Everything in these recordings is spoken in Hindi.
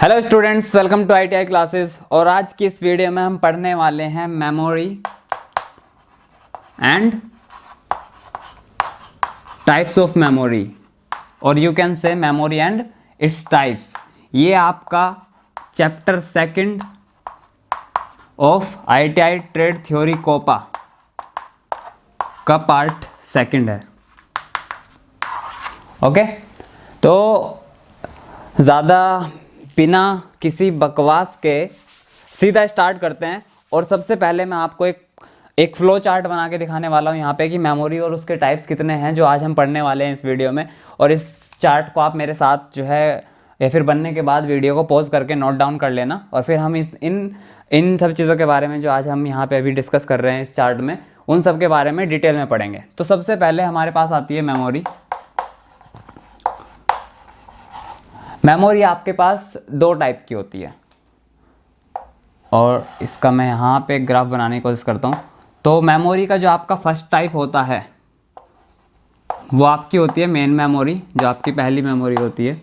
Hello students, welcome to ITI classes. और आज की इस वीडियो में हम पढ़ने वाले हैं memory and types of memory, और you can say memory and its types. ये आपका chapter second of ITI trade theory COPA का पार्ट सेकंड है। ओके, तो ज़्यादा बिना किसी बकवास के सीधा स्टार्ट करते हैं। और सबसे पहले मैं आपको एक फ्लो चार्ट बना के दिखाने वाला हूँ यहाँ पे कि मेमोरी और उसके टाइप्स कितने हैं, जो आज हम पढ़ने वाले हैं इस वीडियो में। और इस चार्ट को आप मेरे साथ जो है या फिर बनने के बाद वीडियो को पॉज करके नोट डाउन कर लेना, और फिर हम इन सब चीज़ों के बारे में जो आज हम यहाँ पे अभी डिस्कस कर रहे हैं इस चार्ट में, उन सब के बारे में डिटेल में पढ़ेंगे। तो सबसे पहले हमारे पास आती है मेमोरी। मेमोरी आपके पास दो टाइप की होती है, और इसका मैं यहाँ पे ग्राफ बनाने की कोशिश करता हूँ। तो मेमोरी का जो आपका फर्स्ट टाइप होता है वो आपकी होती है मेन मेमोरी। जो आपकी पहली मेमोरी होती है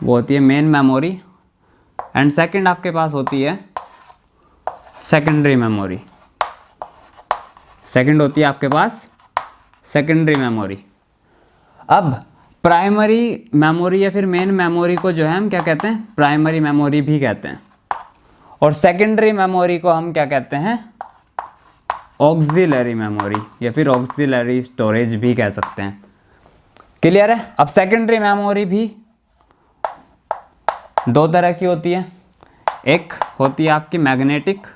वो होती है मेन मेमोरी, एंड सेकंड आपके पास होती है सेकेंडरी मेमोरी। सेकंड होती है आपके पास सेकेंडरी मेमोरी। अब प्राइमरी मेमोरी या फिर मेन मेमोरी को जो है हम क्या कहते हैं, प्राइमरी मेमोरी भी कहते हैं। और सेकेंडरी मेमोरी को हम क्या कहते हैं, ऑक्सिलरी मेमोरी या फिर ऑक्सिलरी स्टोरेज भी कह सकते हैं। क्लियर है? अब सेकेंडरी मेमोरी भी दो तरह की होती है। एक होती है आपकी मैग्नेटिक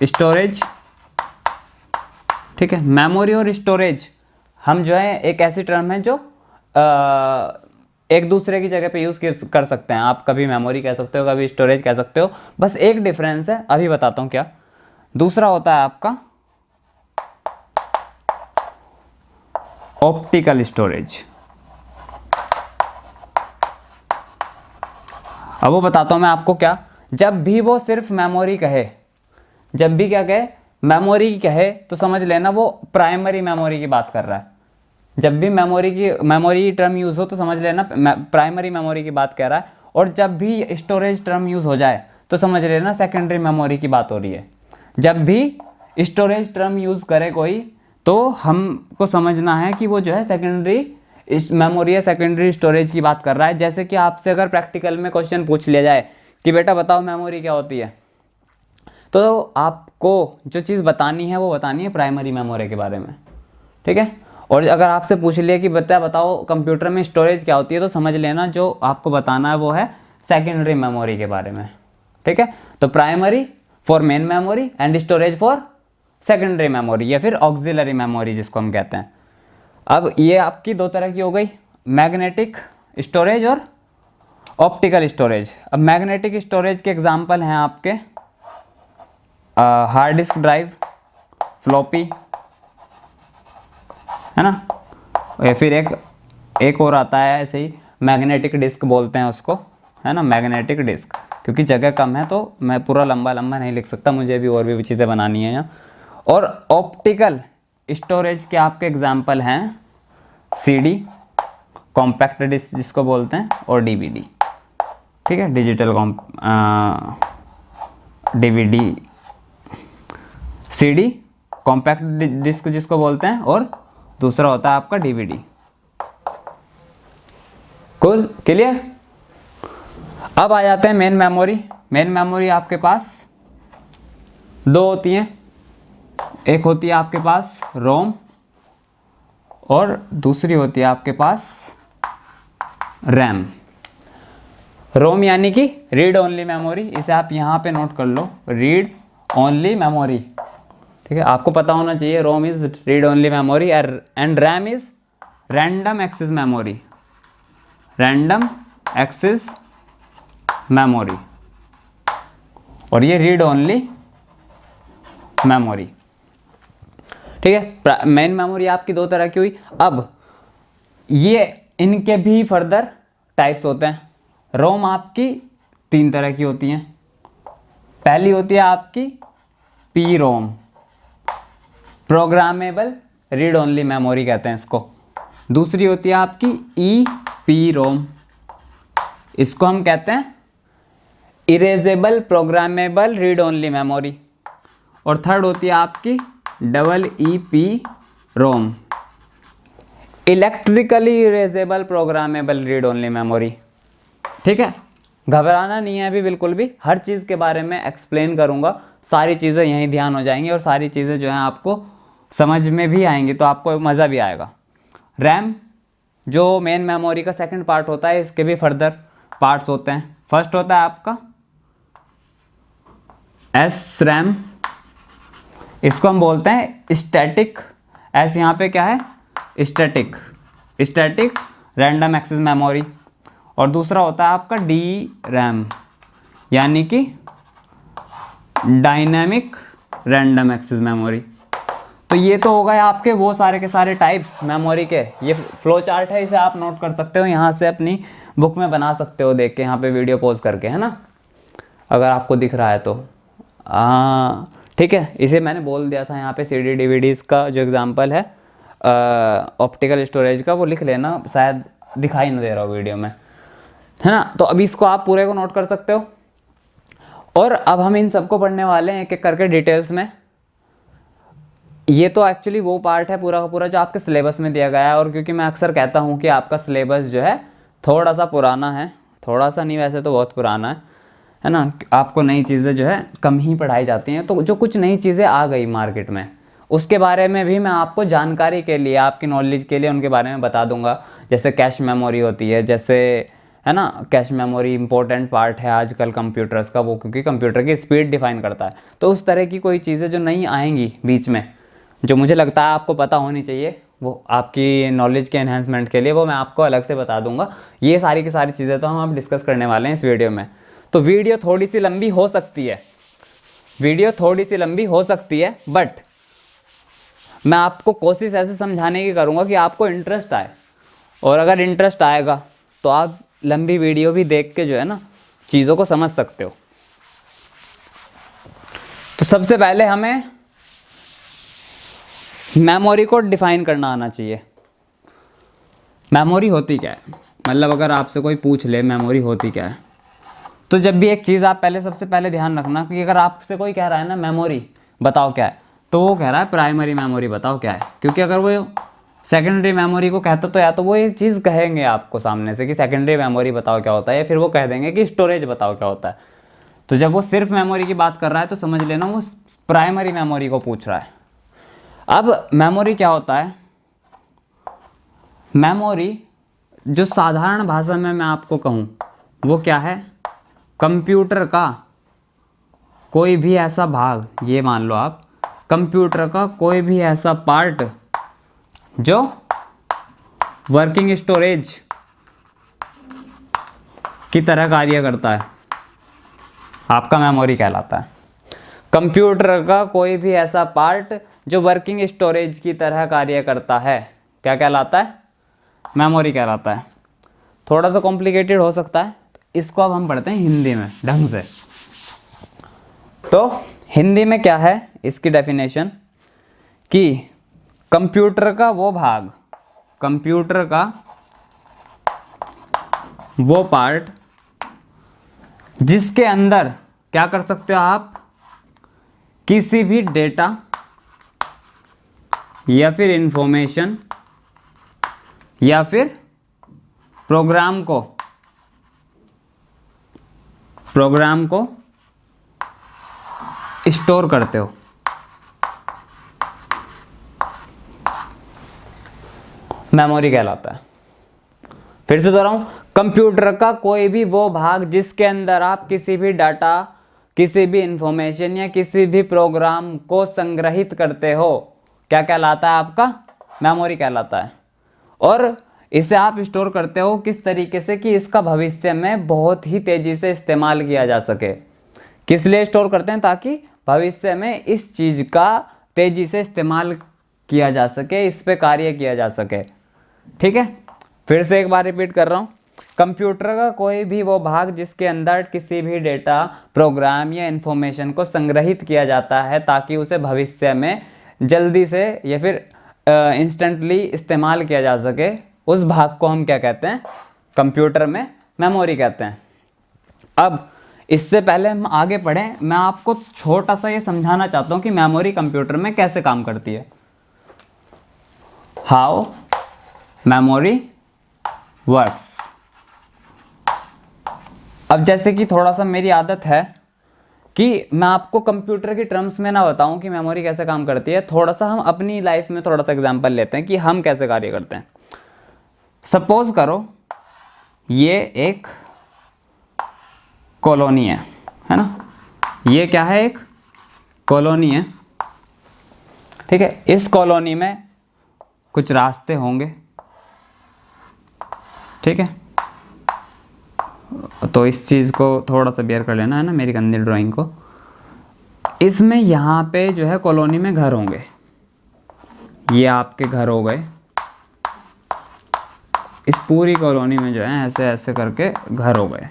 स्टोरेज, ठीक है। मेमोरी और स्टोरेज हम जो है एक ऐसी टर्म है जो एक दूसरे की जगह पे यूज़ कर सकते हैं। आप कभी मेमोरी कह सकते हो, कभी स्टोरेज कह सकते हो, बस एक डिफरेंस है, अभी बताता हूँ क्या। दूसरा होता है आपका ऑप्टिकल स्टोरेज। अब वो बताता हूँ मैं आपको क्या। जब भी वो सिर्फ मेमोरी कहे, जब भी क्या कहे, मेमोरी कहे, तो समझ लेना वो प्राइमरी मेमोरी की बात कर रहा है। जब भी मेमोरी टर्म यूज़ हो तो समझ लेना प्राइमरी मेमोरी की बात कह रहा है। और जब भी स्टोरेज टर्म यूज़ हो जाए तो समझ लेना सेकेंडरी मेमोरी की बात हो रही है। जब भी स्टोरेज टर्म यूज़ करे कोई तो हमको समझना है कि वो जो है सेकेंडरी मेमोरी या सेकेंडरी स्टोरेज की बात कर रहा है। जैसे कि आपसे अगर प्रैक्टिकल में क्वेश्चन पूछ लिया जाए कि बेटा बताओ मेमोरी क्या होती है, तो आपको जो चीज़ बतानी है वो बतानी है प्राइमरी मेमोरी के बारे में, ठीक है। और अगर आपसे पूछ लिया कि बताओ कंप्यूटर में स्टोरेज क्या होती है, तो समझ लेना जो आपको बताना है वो है सेकेंडरी मेमोरी के बारे में, ठीक है। तो primary for main memory and storage for secondary memory या फिर ऑक्सिलरी मेमोरी जिसको हम कहते हैं। अब ये आपकी दो तरह की हो गई, मैग्नेटिक स्टोरेज और ऑप्टिकल स्टोरेज। अब मैग्नेटिक स्टोरेज के एग्जाम्पल हैं आपके हार्ड डिस्क ड्राइव, फ्लॉपी, है ना। या फिर एक और आता है ऐसे ही, मैग्नेटिक डिस्क बोलते हैं उसको, है ना, मैग्नेटिक डिस्क। क्योंकि जगह कम है तो मैं पूरा लंबा नहीं लिख सकता, मुझे भी और भी चीज़ें बनानी है यहाँ। और ऑप्टिकल स्टोरेज के आपके एग्जाम्पल हैं CD, कॉम्पैक्ट डिस्क जिसको बोलते हैं, और DVD, ठीक है, digital DVD, CD, compact disc जिसको बोलते हैं, और दूसरा होता है आपका DVD। Cool, clear. अब आ जाते हैं मेन मेमोरी। मेन मेमोरी आपके पास दो होती हैं। एक होती है आपके पास रोम, और दूसरी होती है आपके पास रैम। रोम यानी कि रीड ओनली मेमोरी, इसे आप यहाँ पे नोट कर लो, रीड ओनली मेमोरी, ठीक है। आपको पता होना चाहिए ROM is read only memory and RAM is random access memory, random access memory, और ये रीड ओनली मेमोरी, ठीक है। मेन मेमोरी आपकी दो तरह की हुई। अब ये इनके भी फर्दर टाइप्स होते हैं। रोम आपकी तीन तरह की होती हैं। पहली होती है आपकी P ROM, programmable read only memory कहते हैं इसको। दूसरी होती है आपकी ई पी रोम, इसको हम कहते हैं erasable programmable read only memory. और थर्ड होती है आपकी EEPROM, electrically erasable programmable read only memory. ठीक है, घबराना नहीं है अभी बिल्कुल भी, हर चीज़ के बारे में एक्सप्लेन करूँगा, सारी चीज़ें यहीं ध्यान हो जाएंगी और सारी चीज़ें जो हैं आपको समझ में भी आएंगी, तो आपको मज़ा भी आएगा। रैम जो मेन मेमोरी का सेकंड पार्ट होता है, इसके भी फर्दर पार्ट्स होते हैं। फर्स्ट होता है आपका SRAM, इसको हम बोलते हैं स्टैटिक, एस यहाँ पे क्या है स्टैटिक रैंडम एक्सेस मेमोरी। और दूसरा होता है आपका DRAM, यानी कि डायनामिक रैंडम एक्सेस मेमोरी। तो ये तो हो गए आपके वो सारे के सारे टाइप्स मेमोरी के। ये फ्लो चार्ट है, इसे आप नोट कर सकते हो, यहाँ से अपनी बुक में बना सकते हो देख के, यहाँ पे वीडियो पॉज करके, है ना, अगर आपको दिख रहा है तो। ठीक है, इसे मैंने बोल दिया था यहाँ पे CD DVDs का जो एग्जांपल है ऑप्टिकल स्टोरेज का, वो लिख लेना, शायद दिखाई ना दे रहा हो वीडियो में, है ना। तो अभी इसको आप पूरे को नोट कर सकते हो। और अब हम इन सबको पढ़ने वाले हैं एक एक करके डिटेल्स में। ये तो एक्चुअली वो पार्ट है पूरा का पूरा जो आपके सिलेबस में दिया गया है। और क्योंकि मैं अक्सर कहता हूँ कि आपका सिलेबस जो है थोड़ा सा पुराना है, थोड़ा सा नहीं वैसे तो बहुत पुराना है ना, आपको नई चीज़ें जो है कम ही पढ़ाई जाती हैं। तो जो कुछ नई चीज़ें आ गई मार्केट में, उसके बारे में भी मैं आपको जानकारी के लिए, आपकी नॉलेज के लिए उनके बारे में बता दूंगा। जैसे कैश मेमोरी होती है, जैसे, है ना, कैश मेमोरी इंपॉर्टेंट पार्ट है आजकल कंप्यूटर्स का, वो क्योंकि कंप्यूटर की स्पीड डिफाइन करता है। तो उस तरह की कोई चीज़ें जो नई आएंगी बीच में, जो मुझे लगता है आपको पता होनी चाहिए, वो आपकी नॉलेज के एनहेंसमेंट के लिए, वो मैं आपको अलग से बता दूंगा। ये सारी की सारी चीज़ें तो हम अब डिस्कस करने वाले हैं इस वीडियो में। तो वीडियो थोड़ी सी लंबी हो सकती है, बट मैं आपको कोशिश ऐसे समझाने की करूँगा कि आपको इंटरेस्ट आए। और अगर इंटरेस्ट आएगा तो आप लंबी वीडियो भी देख के जो है ना चीज़ों को समझ सकते हो। तो सबसे पहले हमें मेमोरी को डिफाइन करना आना चाहिए। मेमोरी होती क्या है, मतलब अगर आपसे कोई पूछ ले मेमोरी होती क्या है, तो जब भी एक चीज़ आप सबसे पहले ध्यान रखना कि अगर आपसे कोई कह रहा है ना मेमोरी बताओ क्या है, तो वो कह रहा है प्राइमरी मेमोरी बताओ क्या है। क्योंकि अगर वो सेकेंडरी मेमोरी को कहता तो या तो वो ये चीज़ कहेंगे आपको सामने से कि सेकेंडरी मेमोरी बताओ क्या होता है, या फिर वो कह देंगे कि स्टोरेज बताओ क्या होता है। तो जब वो सिर्फ मेमोरी की बात कर रहा है तो समझ लेना वो प्राइमरी मेमोरी को पूछ रहा है। अब मेमोरी क्या होता है, मेमोरी जो साधारण भाषा में मैं आपको कहूँ वो क्या है, कंप्यूटर का कोई भी ऐसा भाग, ये मान लो आप, कंप्यूटर का कोई भी ऐसा पार्ट जो वर्किंग स्टोरेज की तरह कार्य करता है, आपका मेमोरी कहलाता है। कंप्यूटर का कोई भी ऐसा पार्ट जो वर्किंग स्टोरेज की तरह कार्य करता है, क्या कहलाता है, मेमोरी कहलाता है। थोड़ा सा कॉम्प्लिकेटेड हो सकता है, इसको अब हम पढ़ते हैं हिंदी में ढंग से। तो हिंदी में क्या है इसकी डेफिनेशन, कि कंप्यूटर का वो भाग, कंप्यूटर का वो पार्ट जिसके अंदर क्या कर सकते हो आप, किसी भी डेटा या फिर इंफॉर्मेशन या फिर प्रोग्राम को स्टोर करते हो। मेमोरी कहलाता है। फिर से दोहराऊं, कंप्यूटर का कोई भी वो भाग जिसके अंदर आप किसी भी डाटा, किसी भी इंफॉर्मेशन या किसी भी प्रोग्राम को संग्रहित करते हो, क्या कहलाता है, आपका मेमोरी कहलाता है। और इसे आप स्टोर करते हो किस तरीके से कि इसका भविष्य में बहुत ही तेजी से इस्तेमाल किया जा सके। किस लिए स्टोर करते हैं, ताकि भविष्य में इस चीज़ का तेजी से इस्तेमाल किया जा सके, इस पे कार्य किया जा सके। ठीक है, फिर से एक बार रिपीट कर रहा हूँ, कंप्यूटर का कोई भी वो भाग जिसके अंदर किसी भी डेटा, प्रोग्राम या इंफॉर्मेशन को संग्रहित किया जाता है ताकि उसे भविष्य में जल्दी से या फिर इंस्टेंटली इस्तेमाल किया जा सके, उस भाग को हम क्या कहते हैं, कंप्यूटर में मेमोरी कहते हैं। अब इससे पहले हम आगे बढ़ें, मैं आपको छोटा सा ये समझाना चाहता हूँ कि मेमोरी कंप्यूटर में कैसे काम करती है। How memory works. अब जैसे कि थोड़ा सा मेरी आदत है कि मैं आपको कंप्यूटर की टर्म्स में ना बताऊं कि मेमोरी कैसे काम करती है, थोड़ा सा हम अपनी लाइफ में थोड़ा सा एग्जांपल लेते हैं कि हम कैसे कार्य करते हैं। सपोज करो ये एक कॉलोनी है ना, ये क्या है, एक कॉलोनी है, ठीक है। इस कॉलोनी में कुछ रास्ते होंगे, ठीक है। तो इस चीज़ को थोड़ा सा बेयर कर लेना है ना, मेरी गंदी ड्राइंग को। इसमें यहाँ पे जो है कॉलोनी में घर होंगे, ये आपके घर हो गए। इस पूरी कॉलोनी में जो है ऐसे ऐसे करके घर हो गए,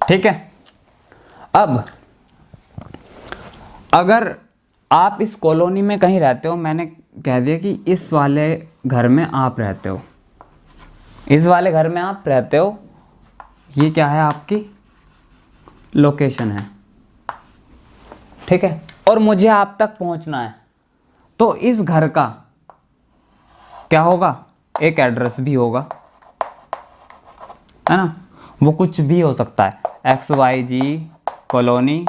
ठीक है। अब अगर आप इस कॉलोनी में कहीं रहते हो, मैंने कह दिया कि इस वाले घर में आप रहते हो, इस वाले घर में आप रहते हो, ये क्या है, आपकी लोकेशन है, ठीक है। और मुझे आप तक पहुंचना है, तो इस घर का क्या होगा, एक एड्रेस भी होगा, है ना। वो कुछ भी हो सकता है, XYG कॉलोनी,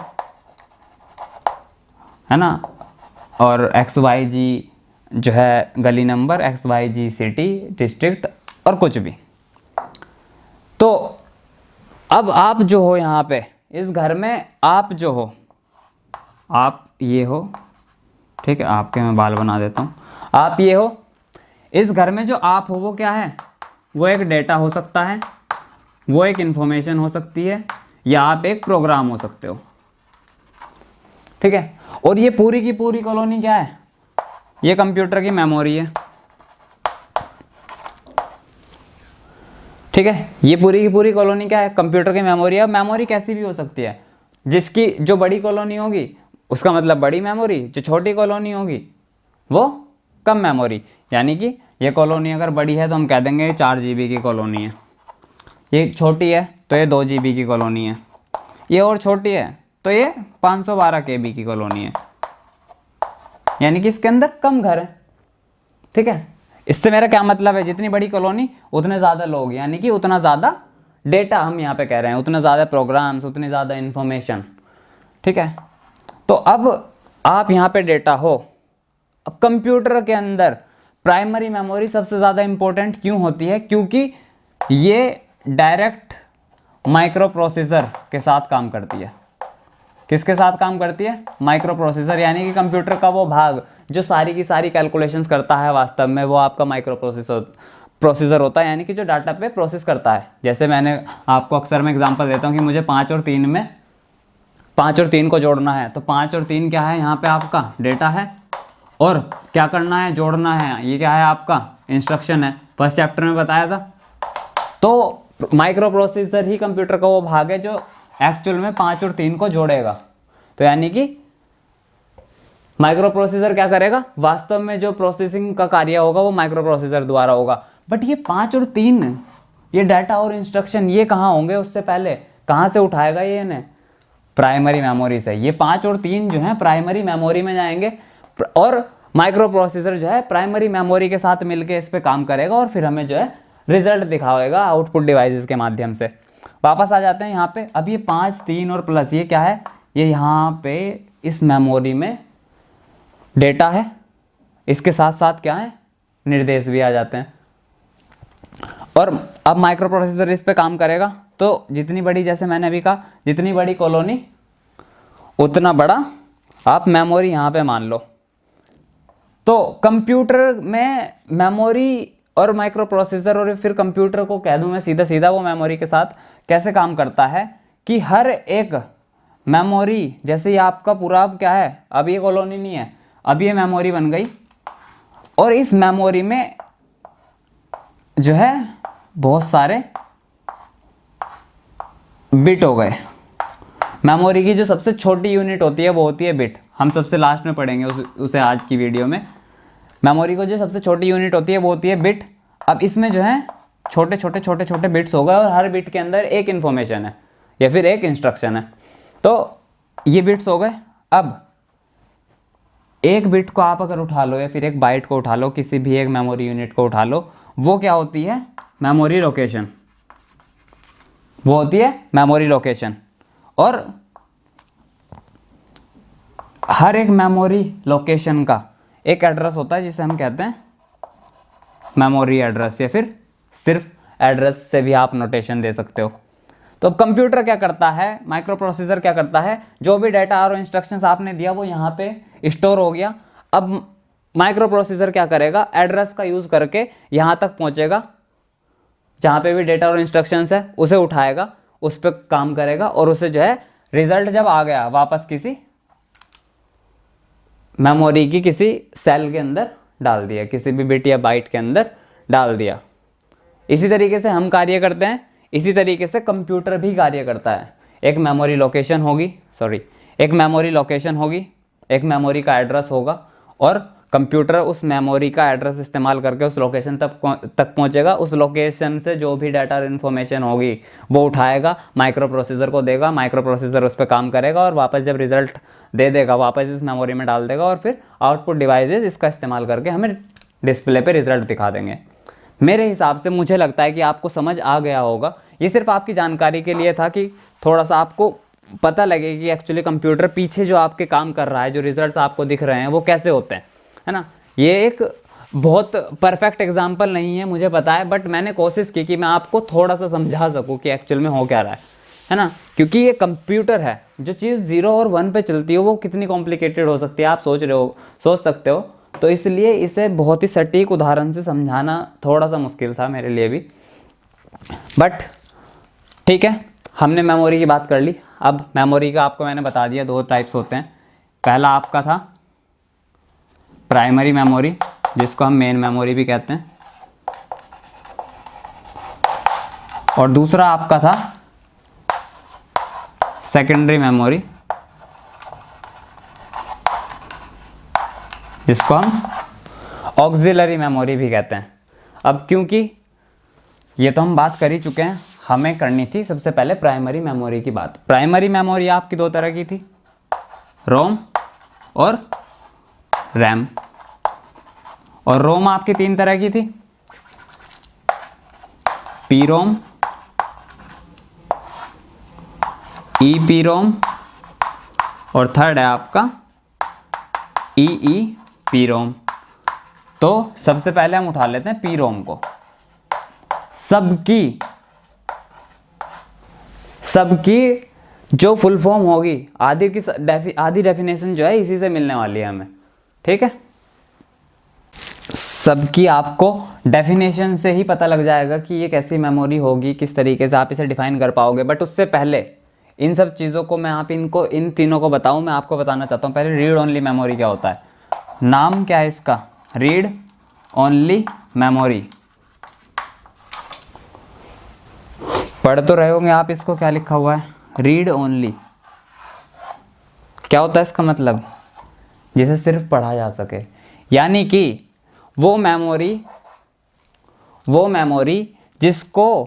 है ना, और XYG जो है गली नंबर, XYG सिटी डिस्ट्रिक्ट, और कुछ भी। तो अब आप जो हो यहाँ पे इस घर में, आप जो हो, आप ये हो, ठीक है। आपके मैं बाल बना देता हूँ। आप ये हो, इस घर में जो आप हो वो क्या है, वो एक डेटा हो सकता है, वो एक इंफॉर्मेशन हो सकती है, या आप एक प्रोग्राम हो सकते हो, ठीक है। और ये पूरी की पूरी कॉलोनी क्या है, ये कंप्यूटर की मेमोरी है, ठीक है। ये पूरी की पूरी कॉलोनी क्या है, कंप्यूटर की मेमोरी है। अब मेमोरी कैसी भी हो सकती है, जिसकी जो बड़ी कॉलोनी होगी उसका मतलब बड़ी मेमोरी, जो छोटी कॉलोनी होगी वो कम मेमोरी। यानी कि ये कॉलोनी अगर बड़ी है तो हम कह देंगे 4 GB की कॉलोनी है, ये छोटी है तो ये 2 GB की कॉलोनी है, ये और छोटी है तो ये 512 KB की कॉलोनी है, यानी कि इसके अंदर कम घर है, ठीक है। इससे मेरा क्या मतलब है, जितनी बड़ी कॉलोनी उतने ज़्यादा लोग, यानी कि उतना ज़्यादा डेटा हम यहाँ पे कह रहे हैं, उतने ज़्यादा प्रोग्राम्स, उतनी ज़्यादा इन्फॉर्मेशन, ठीक है। तो अब आप यहाँ पे डेटा हो। अब कंप्यूटर के अंदर प्राइमरी मेमोरी सबसे ज़्यादा इंपॉर्टेंट क्यों होती है, क्योंकि ये डायरेक्ट माइक्रो प्रोसेसर के साथ काम करती है। किसके साथ काम करती है, माइक्रो प्रोसेसर, यानी कि कंप्यूटर का वो भाग जो सारी की सारी कैलकुलेशंस करता है, वास्तव में वो आपका माइक्रो प्रोसेसर होता है, यानी कि जो डाटा पे प्रोसेस करता है। जैसे मैंने आपको अक्सर मैं एग्जांपल देता हूँ कि मुझे 5 और 3 में 5 और 3 को जोड़ना है, तो 5 और 3 क्या है, यहाँ पे आपका डेटा है, और क्या करना है, जोड़ना है, ये क्या है, आपका इंस्ट्रक्शन है। फर्स्ट चैप्टर में बताया था। तो माइक्रो प्रोसेसर ही कंप्यूटर का वो भाग है जो एक्चुअल में 5 और 3 को जोड़ेगा। तो यानी कि माइक्रो प्रोसेसर क्या करेगा, वास्तव में जो प्रोसेसिंग का कार्य होगा वो माइक्रो प्रोसेसर द्वारा होगा। बट ये 5 और 3, ये डाटा और इंस्ट्रक्शन ये कहाँ होंगे, उससे पहले कहाँ से उठाएगा ये इन्हें, प्राइमरी मेमोरी से। ये 5 और 3 जो है प्राइमरी मेमोरी में जाएंगे, और माइक्रो प्रोसेसर जो है प्राइमरी मेमोरी के साथ मिलके इस पे काम करेगा, और फिर हमें जो है रिजल्ट दिखाएगा आउटपुट डिवाइसेस के माध्यम से। वापस आ जाते हैं यहाँ पे। अब ये 5, 3 और प्लस ये क्या है, ये यहाँ पे इस मेमोरी में डेटा है, इसके साथ साथ क्या है, निर्देश भी आ जाते हैं। और अब माइक्रो प्रोसेसर इस पे काम करेगा, तो जितनी बड़ी, जैसे मैंने अभी कहा, जितनी बड़ी कॉलोनी उतना बड़ा आप मेमोरी यहाँ पे मान लो। तो कंप्यूटर में मेमोरी और माइक्रो प्रोसेसर, और फिर कंप्यूटर को कह दूं मैं सीधा सीधा वो मेमोरी के साथ कैसे काम करता है, कि हर एक मेमोरी, जैसे ये आपका पूरा अब क्या है, अब ये कॉलोनी नहीं है, अब ये मेमोरी बन गई, और इस मेमोरी में जो है बहुत सारे बिट हो गए। मेमोरी की जो सबसे छोटी यूनिट होती है वो होती है बिट, हम सबसे लास्ट में पढ़ेंगे उसे आज की वीडियो में। मेमोरी को जो सबसे छोटी यूनिट होती है वो होती है बिट। अब इसमें जो है छोटे छोटे छोटे छोटे बिट्स होगा और हर बिट के अंदर एक इन्फॉर्मेशन है या फिर एक इंस्ट्रक्शन है। तो ये बिट्स हो गए। अब एक बिट को आप अगर उठा लो या फिर एक बाइट को उठा लो, किसी भी एक मेमोरी यूनिट को उठा लो, वो क्या होती है? Memory location. वो होती है मेमोरी लोकेशन। और हर एक मेमोरी लोकेशन का एक एड्रेस होता है जिसे हम कहते हैं मेमोरी एड्रेस, या फिर सिर्फ एड्रेस से भी आप नोटेशन दे सकते हो। तो अब कंप्यूटर क्या करता है, माइक्रो प्रोसेसर क्या करता है, जो भी डाटा और इंस्ट्रक्शंस आपने दिया वो यहाँ पे स्टोर हो गया। अब माइक्रो प्रोसेसर क्या करेगा, एड्रेस का यूज़ करके यहाँ तक पहुँचेगा, जहाँ पे भी डेटा और इंस्ट्रक्शंस है उसे उठाएगा, उस पर काम करेगा और उसे जो है रिजल्ट जब आ गया वापस किसी मेमोरी की किसी सेल के अंदर डाल दिया, किसी भी बिट या बाइट के अंदर डाल दिया। इसी तरीके से हम कार्य करते हैं, इसी तरीके से कंप्यूटर भी कार्य करता है। एक मेमोरी लोकेशन होगी, एक मेमोरी लोकेशन होगी, एक मेमोरी का एड्रेस होगा और कंप्यूटर उस मेमोरी का एड्रेस इस्तेमाल करके उस लोकेशन तक पहुंचेगा। उस लोकेशन से जो भी डाटा और इन्फॉर्मेशन होगी वो उठाएगा, माइक्रो प्रोसेसर को देगा, माइक्रो प्रोसेसर उस पर काम करेगा और वापस जब रिजल्ट दे देगा वापस इस मेमोरी में डाल देगा और फिर आउटपुट डिवाइसेस इसका इस्तेमाल करके हमें डिस्प्ले पे रिजल्ट दिखा देंगे। मेरे हिसाब से मुझे लगता है कि आपको समझ आ गया होगा। ये सिर्फ आपकी जानकारी के लिए था कि थोड़ा सा आपको पता लगे कि एक्चुअली कंप्यूटर पीछे जो आपके काम कर रहा है, जो रिजल्ट्स आपको दिख रहे हैं वो कैसे होते हैं, है ना। ये एक बहुत परफेक्ट एग्जाम्पल नहीं है, मुझे पता है, बट मैंने कोशिश की कि मैं आपको थोड़ा सा समझा सकूं कि एक्चुअल में हो क्या रहा है ना। क्योंकि ये कंप्यूटर है, जो चीज़ 0 और 1 पे चलती है वो कितनी कॉम्प्लिकेटेड हो सकती है आप सोच सकते हो। तो इसलिए इसे बहुत ही सटीक उदाहरण से समझाना थोड़ा सा मुश्किल था मेरे लिए भी, बट ठीक है, हमने मेमोरी की बात कर ली। अब मेमोरी का आपको मैंने बता दिया 2 टाइप्स होते हैं। पहला आपका था प्राइमरी मेमोरी, जिसको हम मेन मेमोरी भी कहते हैं, और दूसरा आपका था सेकेंडरी मेमोरी, जिसको हम ऑक्सिलरी मेमोरी भी कहते हैं। अब क्योंकि ये तो हम बात कर ही चुके हैं, हमें करनी थी सबसे पहले प्राइमरी मेमोरी की बात। प्राइमरी मेमोरी आपकी 2 तरह की थी, रोम और रैम। और रोम आपकी 3 तरह की थी, पी रोम, ई रोम और थर्ड है आपका ई रोम। तो सबसे पहले हम उठा लेते हैं पी रोम को। सबकी जो फुल फॉर्म होगी, आधी डेफिनेशन जो है इसी से मिलने वाली है हमें, ठीक है। सबकी आपको डेफिनेशन से ही पता लग जाएगा कि ये कैसी मेमोरी होगी, किस तरीके से आप इसे डिफाइन कर पाओगे। बट उससे पहले इन सब चीज़ों को मैं इन तीनों को बताऊं, मैं आपको बताना चाहता हूं पहले रीड ओनली मेमोरी क्या होता है। नाम क्या है इसका, रीड ओनली मेमोरी। पढ़ तो रहे होंगे आप इसको, क्या लिखा हुआ है, रीड ओनली। क्या होता है इसका मतलब, जिसे सिर्फ पढ़ा जा सके, यानी कि वो मेमोरी जिसको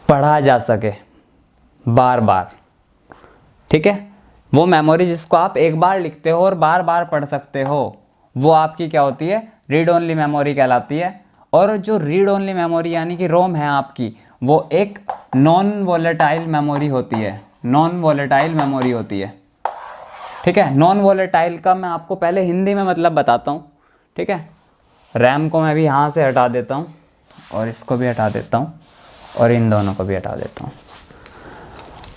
पढ़ा जा सके बार बार, ठीक है। वो मेमोरी जिसको आप एक बार लिखते हो और बार बार पढ़ सकते हो, वो आपकी क्या होती है, रीड ओनली मेमोरी कहलाती है। और जो रीड ओनली मेमोरी यानी कि रोम है आपकी, वो एक नॉन वोलेटाइल मेमोरी होती है, नॉन वोलेटाइल मेमोरी होती है, ठीक है। नॉन वोलेटाइल का मैं आपको पहले हिंदी में मतलब बताता हूँ, ठीक है। रैम को मैं भी यहाँ से हटा देता हूँ और इसको भी हटा देता हूँ और इन दोनों को भी हटा देता हूँ।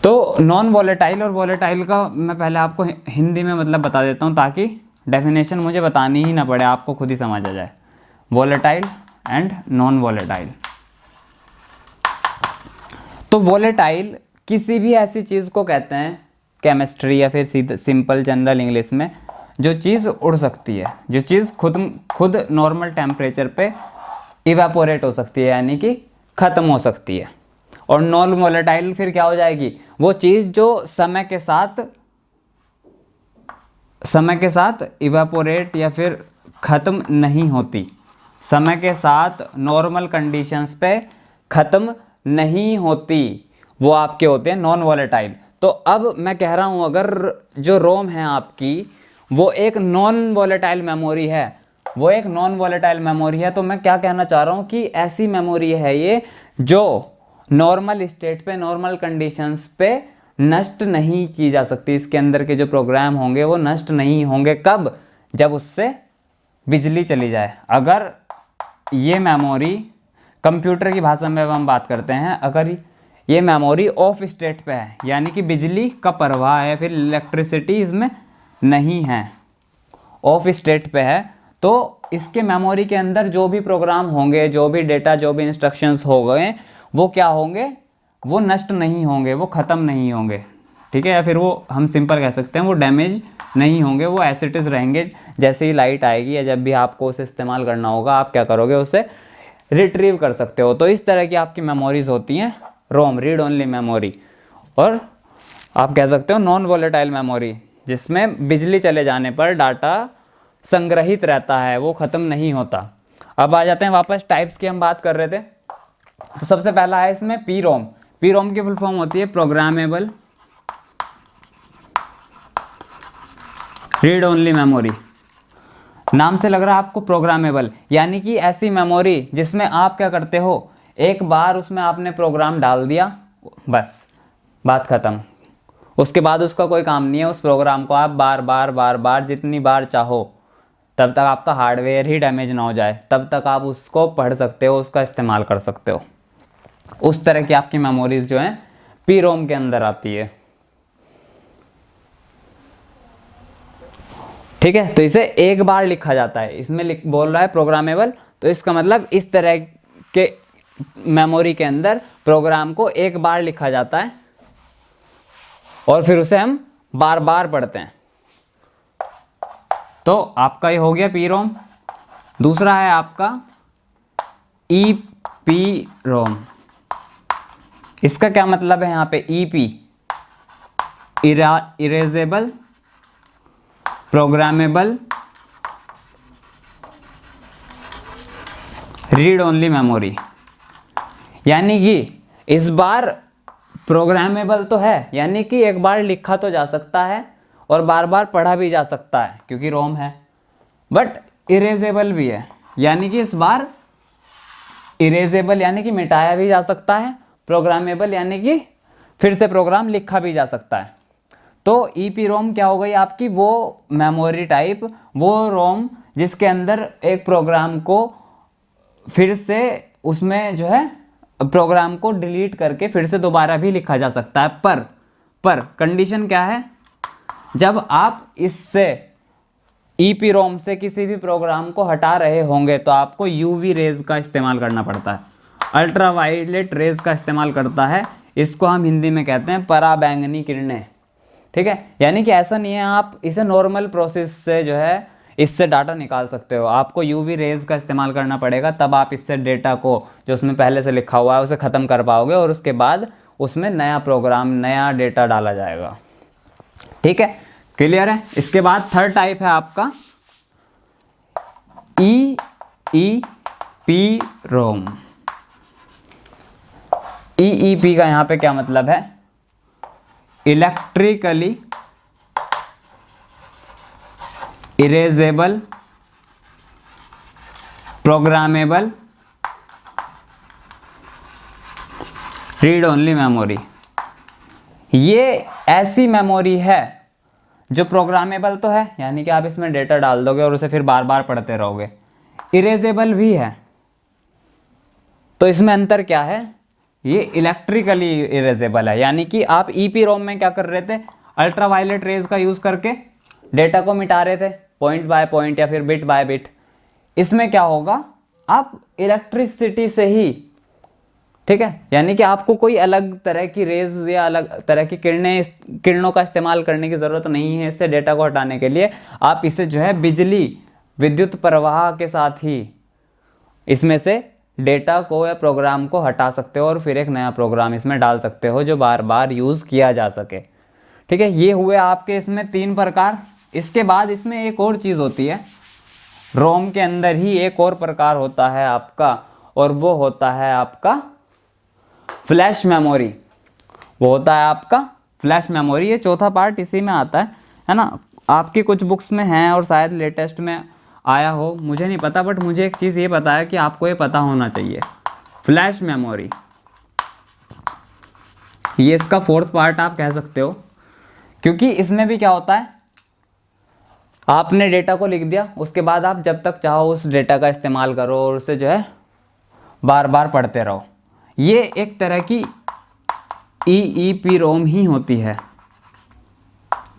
तो नॉन वोलेटाइल और वोलेटाइल का मैं पहले आपको हिंदी में मतलब बता देता हूँ, ताकि डेफिनेशन मुझे बतानी ही ना पड़े, आपको खुद ही समझ आ जाए। Volatile and non volatile. तो वोलेटाइल किसी भी ऐसी चीज़ को कहते हैं केमिस्ट्री या फिर सिंपल जनरल इंग्लिश में, जो चीज़ उड़ सकती है, जो चीज़ खुद नॉर्मल टेम्परेचर पे इवेपोरेट हो सकती है, यानी कि ख़त्म हो सकती है। और नॉन वोलेटाइल फिर क्या हो जाएगी, वो चीज़ जो समय के साथ समय के साथ इवेपोरेट या फिर ख़त्म नहीं होती, समय के साथ नॉर्मल कंडीशंस पे ख़त्म नहीं होती, वो आपके होते हैं नॉन वॉलेटाइल। तो अब मैं कह रहा हूँ अगर जो रोम है आपकी वो एक नॉन वॉलेटाइल मेमोरी है, वो एक नॉन वॉलेटाइल मेमोरी है, तो मैं क्या कहना चाह रहा हूँ कि ऐसी मेमोरी है ये जो नॉर्मल स्टेट पे, नॉर्मल कंडीशंस पे नष्ट नहीं की जा सकती। इसके अंदर के जो प्रोग्राम होंगे वो नष्ट नहीं होंगे। कब? जब उससे बिजली चली जाए। अगर ये मेमोरी कंप्यूटर की भाषा में हम बात करते हैं, अगर ये मेमोरी ऑफ स्टेट पे है यानी कि बिजली का प्रवाह है, फिर इलेक्ट्रिसिटी इसमें नहीं है, ऑफ स्टेट पे है, तो इसके मेमोरी के अंदर जो भी प्रोग्राम होंगे, जो भी डेटा, जो भी इंस्ट्रक्शंस हो गए, वो क्या होंगे? वो नष्ट नहीं होंगे, वो ख़त्म नहीं होंगे, ठीक है। या फिर वो हम सिंपल कह सकते हैं वो डैमेज नहीं होंगे, वो एज इट इज़ रहेंगे। जैसे ही लाइट आएगी या जब भी आपको उसे इस्तेमाल करना होगा, आप क्या करोगे? उसे रिट्रीव कर सकते हो। तो इस तरह की आपकी मेमोरीज होती हैं रोम, रीड ओनली मेमोरी, और आप कह सकते हो नॉन वॉलेटाइल मेमोरी, जिसमें बिजली चले जाने पर डाटा संग्रहित रहता है, वो ख़त्म नहीं होता। अब आ जाते हैं वापस टाइप्स की हम बात कर रहे थे। तो सबसे पहला है इसमें पी रोम। पी रोम की फुल फॉर्म होती है प्रोग्रामेबल रीड ओनली मेमोरी। नाम से लग रहा है आपको प्रोग्रामेबल, यानी कि ऐसी मेमोरी जिसमें आप क्या करते हो, एक बार उसमें आपने प्रोग्राम डाल दिया, बस बात ख़त्म। उसके बाद उसका कोई काम नहीं है। उस प्रोग्राम को आप बार बार जितनी बार चाहो, तब तक आपका हार्डवेयर ही डैमेज ना हो जाए, तब तक आप उसको पढ़ सकते हो, उसका इस्तेमाल कर सकते हो। उस तरह की आपकी मेमोरीज जो हैं पी रोम के अंदर आती है, ठीक है। तो इसे एक बार लिखा जाता है, इसमें बोल रहा है प्रोग्रामेबल, तो इसका मतलब इस तरह के मेमोरी के अंदर प्रोग्राम को एक बार लिखा जाता है और फिर उसे हम बार बार पढ़ते हैं। तो आपका ये हो गया पी रोम। दूसरा है आपका ई पी रोम। इसका क्या मतलब है? यहाँ पे E P, erasable programmable read only memory, यानी कि इस बार प्रोग्रामेबल तो है, यानी कि एक बार लिखा तो जा सकता है और बार बार पढ़ा भी जा सकता है क्योंकि रोम है, बट इरेजेबल भी है, यानी कि इस बार इरेजेबल यानी कि मिटाया भी जा सकता है, प्रोग्रामेबल यानी कि फिर से प्रोग्राम लिखा भी जा सकता है। तो ई पी रोम क्या हो गई आपकी? वो मेमोरी टाइप, वो रोम जिसके अंदर एक प्रोग्राम को फिर से उसमें जो है प्रोग्राम को डिलीट करके फिर से दोबारा भी लिखा जा सकता है। पर कंडीशन क्या है? जब आप इससे ई पी रोम से किसी भी प्रोग्राम को हटा रहे होंगे तो आपको यूवी रेज का इस्तेमाल करना पड़ता है, अल्ट्रा वायलेट रेज का इस्तेमाल करता है। इसको हम हिंदी में कहते हैं पराबैंगनी किरणें, ठीक है। यानी कि ऐसा नहीं है आप इसे नॉर्मल प्रोसेस से जो है इससे डाटा निकाल सकते हो, आपको यूवी रेज का इस्तेमाल करना पड़ेगा, तब आप इससे डेटा को जो उसमें पहले से लिखा हुआ है उसे ख़त्म कर पाओगे और उसके बाद उसमें नया प्रोग्राम, नया डेटा डाला जाएगा, ठीक है। क्लियर है? इसके बाद थर्ड टाइप है आपका E P ROM. E P का यहाँ पे क्या मतलब है? Electrically erasable programmable read only memory. ये ऐसी मेमोरी है जो प्रोग्रामेबल तो है, यानी कि आप इसमें डेटा डाल दोगे और उसे फिर बार बार पढ़ते रहोगे, इरेजेबल भी है। तो इसमें अंतर क्या है? ये इलेक्ट्रिकली इरेजेबल है, यानी कि आप ई पी रोम में क्या कर रहे थे? अल्ट्रा वायलेट रेज का यूज़ करके डेटा को मिटा रहे थे पॉइंट बाय पॉइंट या फिर बिट बाय बिट। इसमें क्या होगा? आप इलेक्ट्रिसिटी से ही, ठीक है, यानी कि आपको कोई अलग तरह की रेज या अलग तरह की किरणों का इस्तेमाल करने की ज़रूरत नहीं है इससे डेटा को हटाने के लिए। आप इसे जो है बिजली, विद्युत प्रवाह के साथ ही इसमें से डेटा को या प्रोग्राम को हटा सकते हो और फिर एक नया प्रोग्राम इसमें डाल सकते हो जो बार बार यूज़ किया जा सके, ठीक है। ये हुए आपके इसमें तीन प्रकार, इसके बाद इसमें एक और चीज़ होती है, रोम के अंदर ही एक और प्रकार होता है आपका, और वो होता है आपका फ्लैश मेमोरी। वो होता है आपका फ्लैश मेमोरी। ये चौथा पार्ट इसी में आता है ना। आपकी कुछ बुक्स में है और शायद लेटेस्ट में आया हो, मुझे नहीं पता, बट मुझे एक चीज़ ये पता है कि आपको ये पता होना चाहिए, फ्लैश मेमोरी। ये इसका फोर्थ पार्ट आप कह सकते हो, क्योंकि इसमें भी क्या होता है, आपने डेटा को लिख दिया, उसके बाद आप जब तक चाहो उस डेटा का इस्तेमाल करो और उसे जो है बार बार पढ़ते रहो। ये एक तरह की EEPROM ही होती है,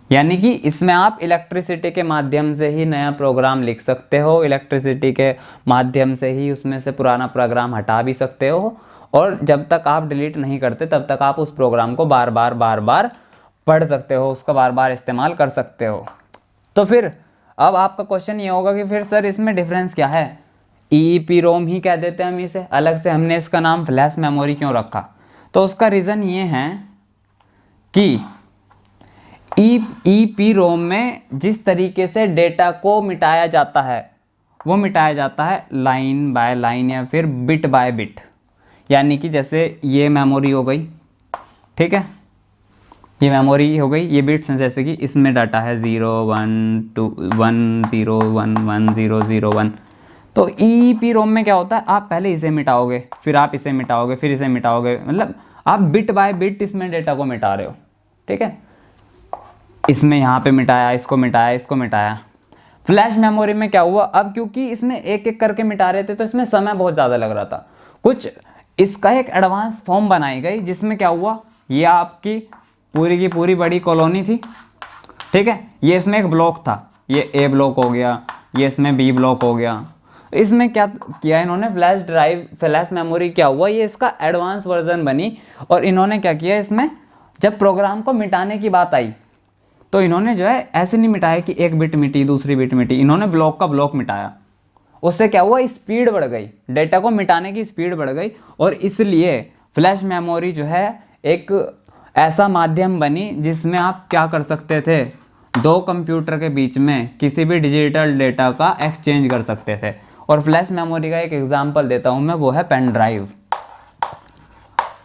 यानी कि इसमें आप इलेक्ट्रिसिटी के माध्यम से ही नया प्रोग्राम लिख सकते हो, इलेक्ट्रिसिटी के माध्यम से ही उसमें से पुराना प्रोग्राम हटा भी सकते हो, और जब तक आप डिलीट नहीं करते तब तक आप उस प्रोग्राम को बार बार पढ़ सकते हो, उसका बार बार इस्तेमाल कर सकते हो। तो फिर अब आपका क्वेश्चन ये होगा कि फिर सर इसमें डिफरेंस क्या है, EEPROM ही कह देते हैं हम इसे, अलग से हमने इसका नाम फ्लैश मेमोरी क्यों रखा? तो उसका रीज़न ये है कि EEPROM में जिस तरीके से डेटा को मिटाया जाता है वो मिटाया जाता है लाइन बाय लाइन या फिर बिट बाय बिट। यानी कि जैसे ये मेमोरी हो गई, ठीक है, ये मेमोरी हो गई, ये बिट्स हैं, जैसे कि इसमें डाटा है 0 1 2 1 0 1 1 0 0 1। तो EEPROM में क्या होता है, आप पहले इसे मिटाओगे, फिर आप इसे मिटाओगे, फिर इसे मिटाओगे, मतलब आप बिट बाय बिट इसमें डेटा को मिटा रहे हो, ठीक है। इसमें यहाँ पे मिटाया, इसको मिटाया, इसको मिटाया। फ्लैश मेमोरी में क्या हुआ, अब क्योंकि इसमें एक एक करके मिटा रहे थे तो इसमें समय बहुत ज़्यादा लग रहा था, कुछ इसका एक एडवांस फॉर्म बनाई गई जिसमें क्या हुआ, ये आपकी पूरी की पूरी बड़ी कॉलोनी थी, ठीक है, ये इसमें एक ब्लॉक था, ये A ब्लॉक हो गया, ये इसमें B ब्लॉक हो गया। इसमें क्या किया इन्होंने, फ्लैश ड्राइव, फ्लैश मेमोरी क्या हुआ, ये इसका एडवांस वर्जन बनी, और इन्होंने क्या किया, इसमें जब प्रोग्राम को मिटाने की बात आई तो इन्होंने जो है ऐसे नहीं मिटाया कि एक बिट मिटी दूसरी बिट मिटी, इन्होंने ब्लॉक का ब्लॉक मिटाया। उससे क्या हुआ, स्पीड बढ़ गई, डेटा को मिटाने की स्पीड बढ़ गई, और इसलिए फ्लैश मेमोरी जो है एक ऐसा माध्यम बनी जिसमें आप क्या कर सकते थे, दो कंप्यूटर के बीच में किसी भी डिजिटल डेटा का एक्सचेंज कर सकते थे। और फ्लैश मेमोरी का एक एग्जांपल देता हूं मैं, वो है पेन ड्राइव।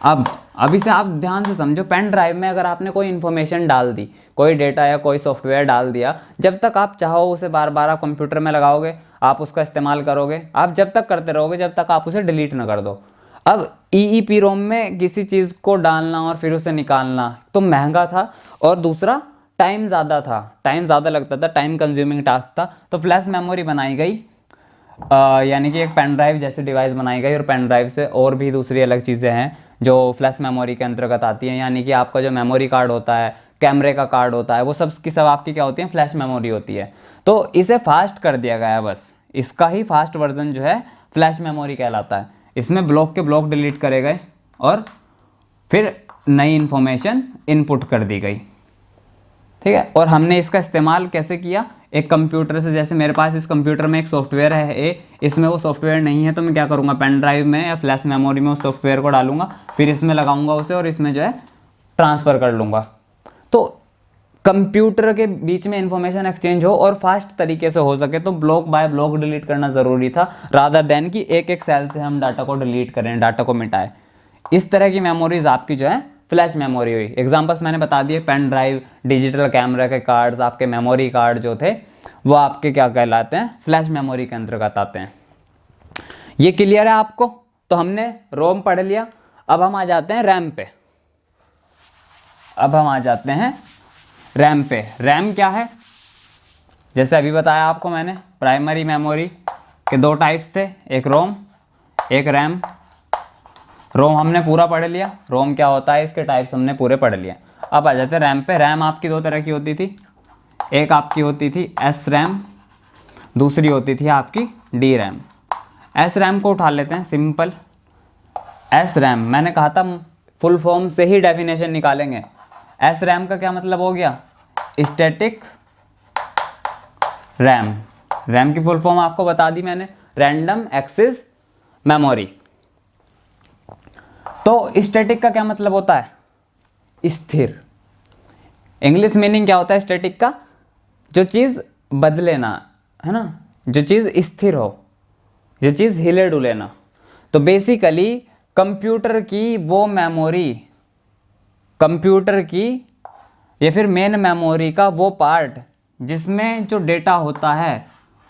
अब अभी से आप ध्यान से समझो, पेन ड्राइव में अगर आपने कोई इन्फॉर्मेशन डाल दी, कोई डेटा या कोई सॉफ्टवेयर डाल दिया, जब तक आप चाहो उसे बार बार आप कंप्यूटर में लगाओगे, आप उसका इस्तेमाल करोगे, आप जब तक करते रहोगे जब तक आप उसे डिलीट ना कर दो। अब EEPROM में किसी चीज़ को डालना और फिर उसे निकालना तो महंगा था, और दूसरा टाइम ज़्यादा था, टाइम ज़्यादा लगता था, टाइम कंज्यूमिंग टास्क था। तो फ्लैश मेमोरी बनाई गई, यानी कि एक पेन ड्राइव जैसी डिवाइस बनाई गई, और पेन ड्राइव से और भी दूसरी अलग चीज़ें हैं जो फ्लैश मेमोरी के अंतर्गत आती हैं। यानी कि आपका जो मेमोरी कार्ड होता है, कैमरे का कार्ड होता है, वो सब की सब आपकी क्या होती है, फ्लैश मेमोरी होती है। तो इसे फास्ट कर दिया गया है, बस इसका ही फास्ट वर्जन जो है फ्लैश मेमोरी कहलाता है। इसमें ब्लॉक के ब्लॉक डिलीट करे गए और फिर नई इन्फॉर्मेशन इनपुट कर दी गई, ठीक है। और हमने इसका इस्तेमाल कैसे किया, एक कंप्यूटर से, जैसे मेरे पास इस कंप्यूटर में एक सॉफ्टवेयर है ए, इसमें वो सॉफ्टवेयर नहीं है, तो मैं क्या करूँगा, पेन ड्राइव में या फ्लैश मेमोरी में उस सॉफ्टवेयर को डालूंगा, फिर इसमें लगाऊंगा उसे और इसमें जो है ट्रांसफ़र कर लूँगा। तो कंप्यूटर के बीच में इंफॉर्मेशन एक्सचेंज हो और फास्ट तरीके से हो सके, तो ब्लॉक बाय ब्लॉक डिलीट करना ज़रूरी था, रादर देन कि एक एक सेल से हम डाटा को डिलीट करें, डाटा को मिटाएं। इस तरह की मेमोरीज आपकी जो है फ्लैश मेमोरी हुई। एग्जांपल्स मैंने बता दिए, पेन ड्राइव, डिजिटल कैमरा के कार्ड्स, आपके मेमोरी कार्ड जो थे वो आपके क्या कहलाते हैं, फ्लैश मेमोरी के अंतर्गत आते हैं। ये क्लियर है आपको? तो हमने रोम पढ़ लिया, अब हम आ जाते हैं रैम पे। अब हम आ जाते हैं रैम पे। रैम क्या है, जैसे अभी बताया आपको मैंने, प्राइमरी मेमोरी के दो टाइप्स थे, एक रोम एक रैम। रोम हमने पूरा पढ़ लिया, रोम क्या होता है, इसके टाइप्स हमने पूरे पढ़ लिया। अब आ जाते हैं रैम पे। रैम आपकी दो तरह की होती थी, एक आपकी होती थी एस रैम, दूसरी होती थी आपकी डी रैम। एस रैम को उठा लेते हैं, सिंपल एस रैम, मैंने कहा था फुल फॉर्म से ही डेफिनेशन निकालेंगे। एस रैम का क्या मतलब हो गया, स्टैटिक रैम। रैम की फुल फॉर्म आपको बता दी मैंने, रैंडम एक्सेस मेमोरी। तो स्टैटिक का क्या मतलब होता है, स्थिर। इंग्लिश मीनिंग क्या होता है स्टैटिक का, जो चीज़ बदले ना, है ना, जो चीज़ स्थिर हो, जो चीज़ हिले डुले ना। तो बेसिकली कंप्यूटर की वो मेमोरी, कंप्यूटर की या फिर मेन मेमोरी का वो पार्ट जिसमें जो डेटा होता है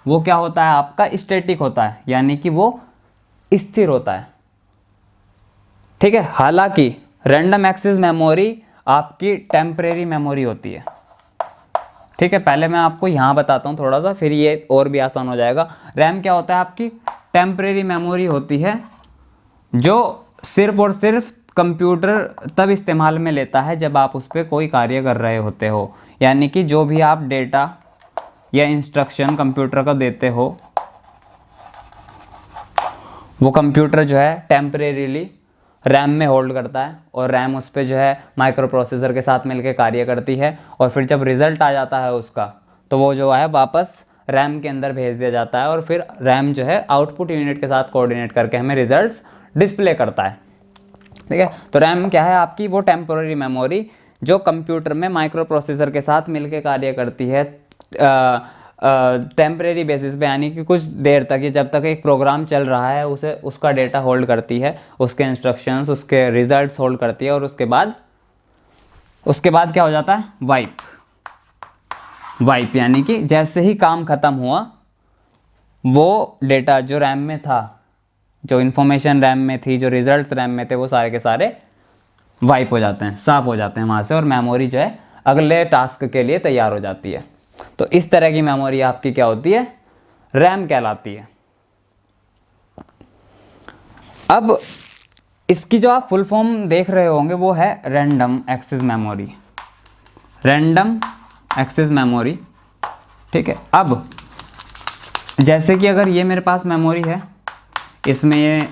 वो क्या होता है आपका, स्टैटिक होता है, यानी कि वो स्थिर होता है। ठीक है, हालांकि रैंडम एक्सेस मेमोरी आपकी टेम्परेरी मेमोरी होती है। ठीक है, पहले मैं आपको यहाँ बताता हूँ थोड़ा सा, फिर ये और भी आसान हो जाएगा। रैम क्या होता है आपकी, टेम्परेरी मेमोरी होती है, जो सिर्फ और सिर्फ कंप्यूटर तब इस्तेमाल में लेता है जब आप उस पर कोई कार्य कर रहे होते हो, यानी कि जो भी आप डेटा या इंस्ट्रक्शन कंप्यूटर को देते हो वो कंप्यूटर जो है टेम्परेरीली रैम में होल्ड करता है, और रैम उस पर जो है माइक्रो प्रोसेसर के साथ मिलकर कार्य करती है, और फिर जब रिज़ल्ट आ जाता है उसका तो वो जो है वापस रैम के अंदर भेज दिया जाता है, और फिर रैम जो है आउटपुट यूनिट के साथ कोऑर्डिनेट करके हमें रिजल्ट्स डिस्प्ले करता है। ठीक है, तो रैम क्या है आपकी, वो टेम्पोररी मेमोरी जो कंप्यूटर में माइक्रो प्रोसेसर के साथ मिलकर कार्य करती है टेम्परेरी बेसिस पे, यानी कि कुछ देर तक, जब तक एक प्रोग्राम चल रहा है उसे उसका डेटा होल्ड करती है, उसके इंस्ट्रक्शंस, उसके रिजल्ट्स होल्ड करती है, और उसके बाद क्या हो जाता है, वाइप, यानी कि जैसे ही काम खत्म हुआ वो डेटा जो रैम में था, जो इन्फॉर्मेशन रैम में थी, जो रिजल्ट्स रैम में थे, वो सारे के सारे वाइप हो जाते हैं, साफ हो जाते हैं वहाँ से, और मेमोरी जो है अगले टास्क के लिए तैयार हो जाती है। तो इस तरह की मेमोरी आपकी क्या होती है, रैम कहलाती है। अब इसकी जो आप फुल फॉर्म देख रहे होंगे वो है random access memory, random access memory. ठीक है, अब जैसे कि अगर ये मेरे पास मेमोरी है, इसमें ये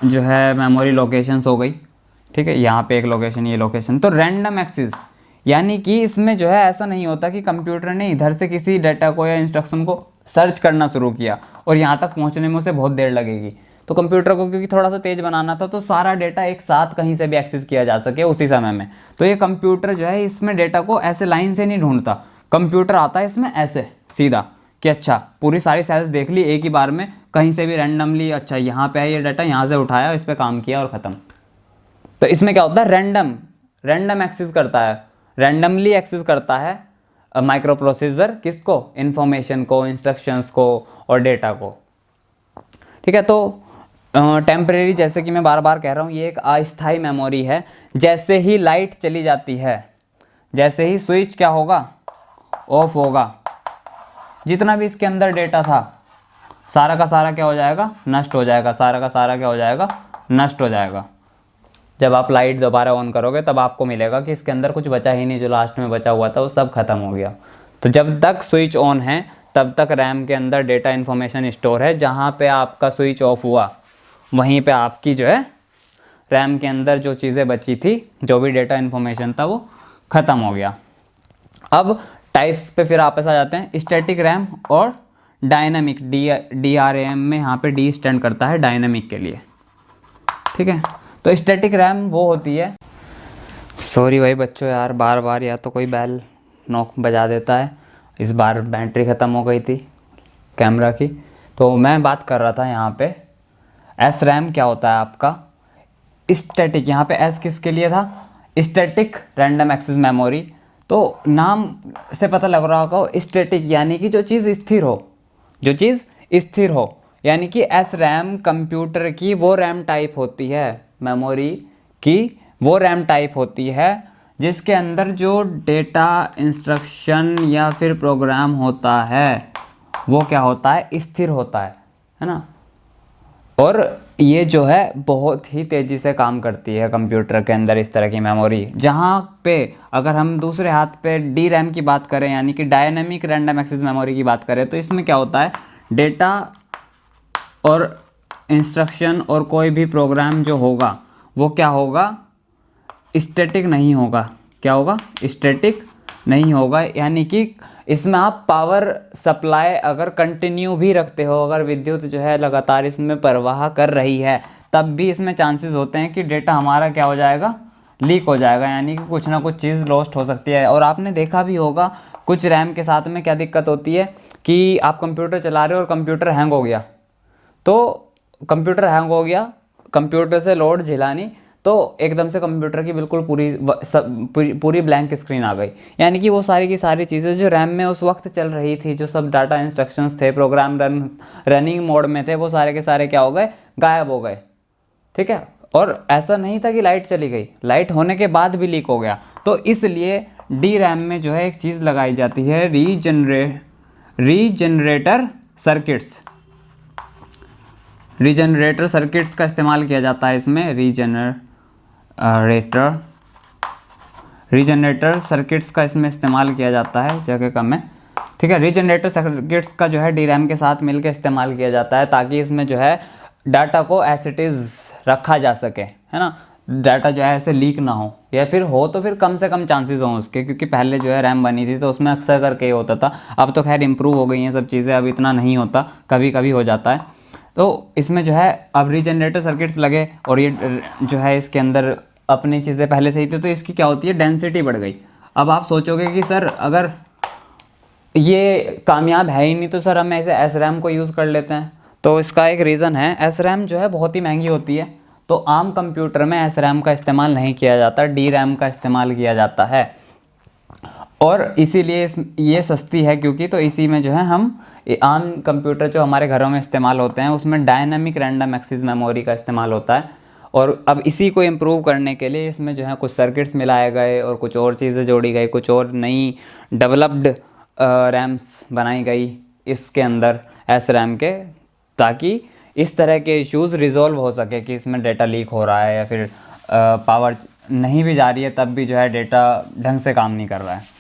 जो है मेमोरी लोकेशंस हो गई। ठीक है, यहाँ पे एक लोकेशन, ये लोकेशन, तो रैंडम एक्सेस यानी कि इसमें जो है ऐसा नहीं होता कि कंप्यूटर ने इधर से किसी डाटा को या इंस्ट्रक्शन को सर्च करना शुरू किया और यहाँ तक पहुँचने में उसे बहुत देर लगेगी। तो कंप्यूटर को क्योंकि थोड़ा सा तेज़ बनाना था, तो सारा डेटा एक साथ कहीं से भी एक्सेस किया जा सके उसी समय में। तो ये कंप्यूटर जो है इसमें डेटा को ऐसे लाइन से नहीं ढूंढता, कंप्यूटर आता है इसमें ऐसे सीधा कि अच्छा पूरी सारी सेल्स देख ली एक ही बार में, कहीं से भी रैंडमली, अच्छा यहाँ पे है ये डाटा, यहाँ से उठाया, इस पर काम किया और ख़त्म। तो इसमें क्या होता है, रैंडम एक्सेस करता है, रैंडमली एक्सेस करता है माइक्रो प्रोसेसर, किसको, इंफॉर्मेशन को, इंस्ट्रक्शंस को और डेटा को। ठीक है, तो टेम्परेरी, जैसे कि मैं बार बार कह रहा हूँ, ये एक अस्थायी मेमोरी है। जैसे ही लाइट चली जाती है, जैसे ही स्विच क्या होगा, ऑफ होगा, जितना भी इसके अंदर डेटा था सारा का सारा क्या हो जाएगा, नष्ट हो जाएगा, सारा का सारा क्या हो जाएगा, नष्ट हो जाएगा। जब आप लाइट दोबारा ऑन करोगे तब आपको मिलेगा कि इसके अंदर कुछ बचा ही नहीं, जो लास्ट में बचा हुआ था वो सब खत्म हो गया। तो जब तक स्विच ऑन है तब तक रैम के अंदर डेटा इन्फॉर्मेशन स्टोर है, जहाँ पे आपका स्विच ऑफ हुआ वहीं पे आपकी जो है रैम के अंदर जो चीज़ें बची थी, जो भी डेटा इन्फॉर्मेशन था वो ख़त्म हो गया। अब टाइप्स पे फिर आपस आ जाते हैं, स्टैटिक रैम और डायनामिक, DRAM में यहाँ पे D स्टैंड करता है डायनामिक के लिए। ठीक है, तो स्टैटिक रैम वो होती है, सॉरी भाई बच्चों यार, बार बार या तो कोई बेल नॉक बजा देता है। इस बार बैटरी ख़त्म हो गई थी कैमरा की, तो मैं बात कर रहा था यहाँ पे एस रैम क्या होता है आपका, स्टैटिक। यहाँ पे एस किसके लिए था, स्टैटिक रैंडम एक्सेस मेमोरी। तो नाम से पता लग रहा होगा स्टैटिक यानी कि जो चीज़ स्थिर हो, जो चीज़ स्थिर हो, यानी कि एस रैम कंप्यूटर की वो रैम टाइप होती है, मेमोरी की वो रैम टाइप होती है जिसके अंदर जो डेटा, इंस्ट्रक्शन या फिर प्रोग्राम होता है वो क्या होता है, स्थिर होता है ना। और ये जो है बहुत ही तेज़ी से काम करती है कंप्यूटर के अंदर इस तरह की मेमोरी। जहाँ पे अगर हम दूसरे हाथ पे डी रैम की बात करें, यानी कि डायनामिक रैंडम एक्सेस मेमोरी की बात करें, तो इसमें क्या होता है, डेटा और इंस्ट्रक्शन और कोई भी प्रोग्राम जो होगा वो क्या होगा, स्टैटिक नहीं होगा। क्या होगा, स्टैटिक नहीं होगा, यानी कि इसमें आप पावर सप्लाई अगर कंटिन्यू भी रखते हो, अगर विद्युत जो है लगातार इसमें प्रवाह कर रही है, तब भी इसमें चांसेस होते हैं कि डेटा हमारा क्या हो जाएगा, लीक हो जाएगा, यानी कि कुछ ना कुछ चीज़ लॉस्ट हो सकती है। और आपने देखा भी होगा कुछ रैम के साथ में क्या दिक्कत होती है कि आप कंप्यूटर चला रहे हो और कंप्यूटर हैंग हो गया, तो कंप्यूटर हैंग हो गया, कंप्यूटर से लोड झेला नहीं, तो एकदम से कंप्यूटर की बिल्कुल पूरी ब्लैंक स्क्रीन आ गई। यानी कि वो सारी की सारी चीज़ें जो रैम में उस वक्त चल रही थी, जो सब डाटा इंस्ट्रक्शंस थे, प्रोग्राम रनिंग मोड में थे, वो सारे के सारे क्या हो गए, गायब हो गए। ठीक है। और ऐसा नहीं था कि लाइट चली गई, लाइट होने के बाद भी लीक हो गया। तो इसलिए डी रैम में जो है एक चीज़ लगाई जाती है, रीजनरेटर सर्किट्स। रीजनरेटर सर्किट्स का इस्तेमाल किया जाता है इसमें। रीजनरेटर सर्किट्स का इसमें इस्तेमाल किया जाता है, जगह कम है। ठीक है। रीजनरेटर सर्किट्स का जो है डी रैम के साथ मिलकर इस्तेमाल किया जाता है, ताकि इसमें जो है डाटा को एज इट इज़ रखा जा सके, है ना। डाटा जो है ऐसे लीक ना हो, या फिर हो तो फिर कम से कम चांसेस हों उसके, क्योंकि पहले जो है रैम बनी थी तो उसमें अक्सर करके ये होता था। अब तो खैर इम्प्रूव हो गई हैं सब चीज़ें, अब इतना नहीं होता, कभी कभी हो जाता है। तो इसमें जो है अब रीजनरेटर सर्किट्स लगे, और ये जो है इसके अंदर अपनी चीज़ें पहले से ही थी, तो इसकी क्या होती है, डेंसिटी बढ़ गई। अब आप सोचोगे कि सर अगर ये कामयाब है ही नहीं तो सर हम ऐसे एस रैम को यूज़ कर लेते हैं। तो इसका एक रीज़न है, एस रैम जो है बहुत ही महंगी होती है, तो आम कंप्यूटर में एस रैम का इस्तेमाल नहीं किया जाता, डी रैम का इस्तेमाल किया जाता है। और इसीलिए ये सस्ती है, क्योंकि तो इसी में जो है हम आम कंप्यूटर जो हमारे घरों में इस्तेमाल होते हैं उसमें डायनामिक रैंडम एक्सेस मेमोरी का इस्तेमाल होता है। और अब इसी को इम्प्रूव करने के लिए इसमें जो है कुछ सर्किट्स मिलाए गए और कुछ और चीज़ें जोड़ी गई, कुछ और नई डेवलप्ड रैम्स बनाई गई इसके अंदर एस रैम के, ताकि इस तरह के इश्यूज़ रिजॉल्व हो सके कि इसमें डेटा लीक हो रहा है या फिर पावर नहीं भी जा रही है तब भी जो है डेटा ढंग से काम नहीं कर रहा है।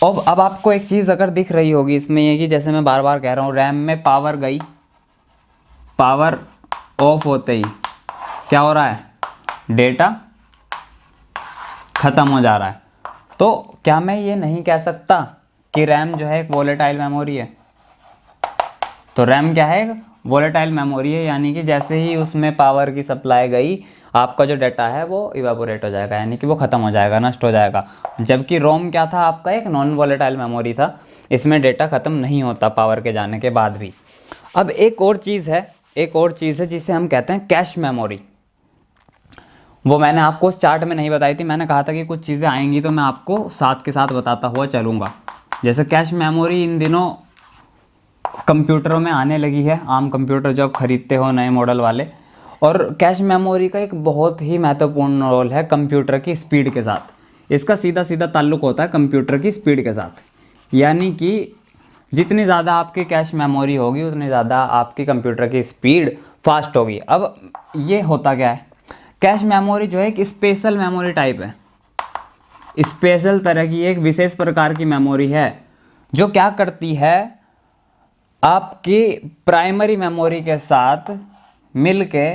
अब आपको एक चीज़ अगर दिख रही होगी इसमें, ये कि जैसे मैं बार बार कह रहा हूँ, रैम में पावर गई, पावर ऑफ होते ही क्या हो रहा है, डेटा ख़त्म हो जा रहा है। तो क्या मैं ये नहीं कह सकता कि रैम जो है एक वोलेटाइल मेमोरी है? तो रैम क्या है, एक वोलेटाइल मेमोरी है, यानी कि जैसे ही उसमें पावर की सप्लाई गई, आपका जो डाटा है वो इवेपोरेट हो जाएगा, यानी कि वो ख़त्म हो जाएगा, नष्ट हो जाएगा। जबकि रोम क्या था, आपका एक नॉन वोलेटाइल मेमोरी था, इसमें डेटा ख़त्म नहीं होता पावर के जाने के बाद भी। अब एक और चीज़ है जिसे हम कहते हैं कैश मेमोरी। वो मैंने आपको उस चार्ट में नहीं बताई थी, मैंने कहा था कि कुछ चीज़ें आएंगी तो मैं आपको साथ के साथ बताता हुआ चलूँगा। जैसे कैश मेमोरी इन दिनों कंप्यूटरों में आने लगी है, आम कंप्यूटर जो आप खरीदते हो नए मॉडल वाले। और कैश मेमोरी का एक बहुत ही महत्वपूर्ण रोल है कंप्यूटर की स्पीड के साथ। इसका सीधा सीधा ताल्लुक़ होता है कंप्यूटर की स्पीड के साथ, यानी कि जितनी ज़्यादा आपकी कैश मेमोरी होगी उतनी ज़्यादा आपकी कंप्यूटर की स्पीड फास्ट होगी। अब ये होता क्या है, कैश मेमोरी जो है एक स्पेशल मेमोरी टाइप है, स्पेशल तरह की एक विशेष प्रकार की मेमोरी है, जो क्या करती है, आपकी प्राइमरी मेमोरी के साथ मिलके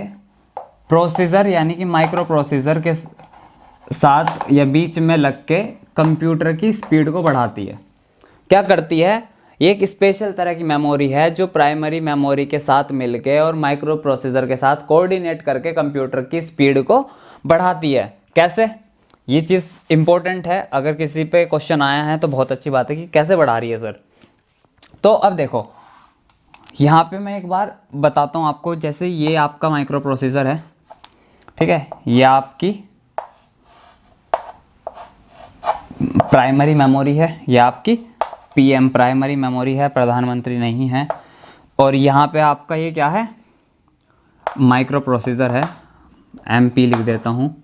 प्रोसेसर यानी कि माइक्रो प्रोसेसर के साथ या बीच में लग के कंप्यूटर की स्पीड को बढ़ाती है। क्या करती है, ये एक स्पेशल तरह की मेमोरी है जो प्राइमरी मेमोरी के साथ मिलके और माइक्रो प्रोसेसर के साथ कोऑर्डिनेट करके कंप्यूटर की स्पीड को बढ़ाती है। कैसे, ये चीज़ इंपॉर्टेंट है, अगर किसी पे क्वेश्चन आया है तो बहुत अच्छी बात है कि कैसे बढ़ा रही है सर। तो अब देखो यहाँ पे मैं एक बार बताता हूँ आपको। जैसे ये आपका माइक्रो प्रोसेसर है, ठीक है, ये आपकी प्राइमरी मेमोरी है, ये आपकी पीएम प्राइमरी मेमोरी है, प्रधानमंत्री नहीं है। और यहाँ पे आपका ये क्या है, माइक्रो प्रोसेसर है, एमपी लिख देता हूँ,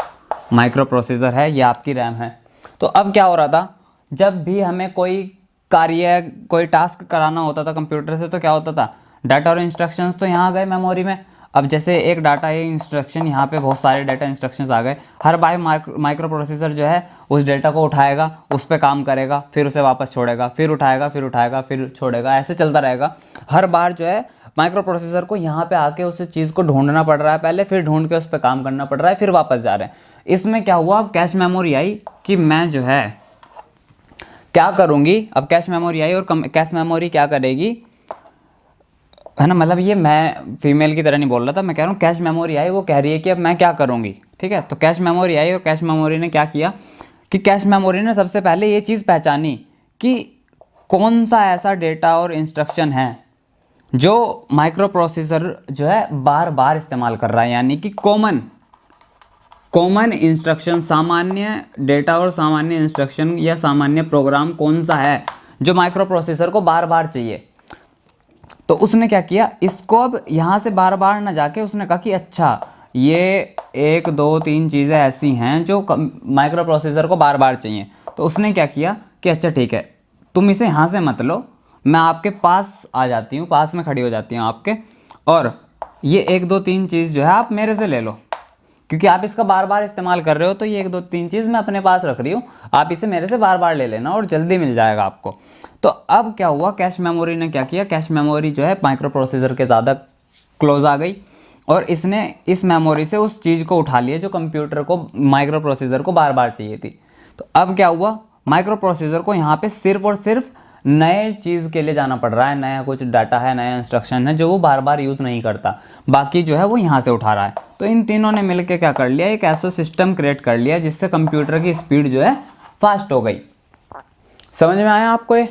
माइक्रो प्रोसेसर है, ये आपकी रैम है। तो अब क्या हो रहा था, जब भी हमें कोई कार्य कोई टास्क कराना होता था कंप्यूटर से, तो क्या होता था, डाटा और इंस्ट्रक्शंस तो यहाँ गए मेमोरी में। अब जैसे एक डाटा एक इंस्ट्रक्शन, यहाँ पे बहुत सारे डाटा इंस्ट्रक्शंस आ गए, हर बार माइक्रो प्रोसेसर जो है उस डाटा को उठाएगा, उस पर काम करेगा, फिर उसे वापस छोड़ेगा, फिर उठाएगा, फिर उठाएगा, फिर छोड़ेगा, ऐसे चलता रहेगा। हर बार जो है माइक्रो प्रोसेसर को यहाँ पे आके उस चीज़ को ढूंढना पड़ रहा है पहले, फिर ढूंढ के उस पर काम करना पड़ रहा है, फिर वापस जा रहे हैं। इसमें क्या हुआ, अब कैश मेमोरी आई कि मैं जो है क्या करूँगी, अब कैश मेमोरी आई और कैश मेमोरी क्या करेगी, है ना, मतलब ये मैं फीमेल की तरह नहीं बोल रहा था, मैं कह रहा हूँ कैश मेमोरी आई, वो कह रही है कि अब मैं क्या करूँगी। ठीक है, तो कैश मेमोरी आई और कैश मेमोरी ने क्या किया कि कैश मेमोरी ने सबसे पहले ये चीज़ पहचानी कि कौन सा ऐसा डेटा और इंस्ट्रक्शन है जो माइक्रो प्रोसेसर जो है बार बार इस्तेमाल कर रहा है, यानी कि कॉमन इंस्ट्रक्शन, सामान्य डेटा और सामान्य इंस्ट्रक्शन या सामान्य प्रोग्राम कौन सा है जो माइक्रो प्रोसेसर को बार बार चाहिए। तो उसने क्या किया, इसको अब यहाँ से बार बार ना जाके उसने कहा कि अच्छा ये 1 2 3 चीज़ें ऐसी हैं जो माइक्रो प्रोसेसर को बार बार चाहिए। तो उसने क्या किया कि अच्छा ठीक है, तुम इसे यहाँ से मत लो, मैं आपके पास आ जाती हूँ, पास में खड़ी हो जाती हूँ आपके, और ये 1 2 3 चीज़ जो है आप मेरे से ले लो, क्योंकि आप इसका बार बार इस्तेमाल कर रहे हो, तो ये 1 2 3 चीज़ मैं अपने पास रख रही हूँ, आप इसे मेरे से बार बार ले लेना और जल्दी मिल जाएगा आपको। तो अब क्या हुआ, कैश मेमोरी ने क्या किया, कैश मेमोरी जो है माइक्रो प्रोसेसर के ज़्यादा क्लोज आ गई और इसने इस मेमोरी से उस चीज़ को उठा लिया जो कंप्यूटर को, माइक्रो प्रोसेसर को बार बार चाहिए थी। तो अब क्या हुआ, माइक्रो प्रोसेसर को यहाँ पे सिर्फ और सिर्फ नए चीज़ के लिए जाना पड़ रहा है, नया कुछ डाटा है, नया इंस्ट्रक्शन है जो वो बार बार यूज़ नहीं करता, बाकी जो है वो यहाँ से उठा रहा है। तो इन तीनों ने मिलकर क्या कर लिया, एक ऐसा सिस्टम क्रिएट कर लिया जिससे कंप्यूटर की स्पीड जो है फास्ट हो गई। समझ में आया आपको ये?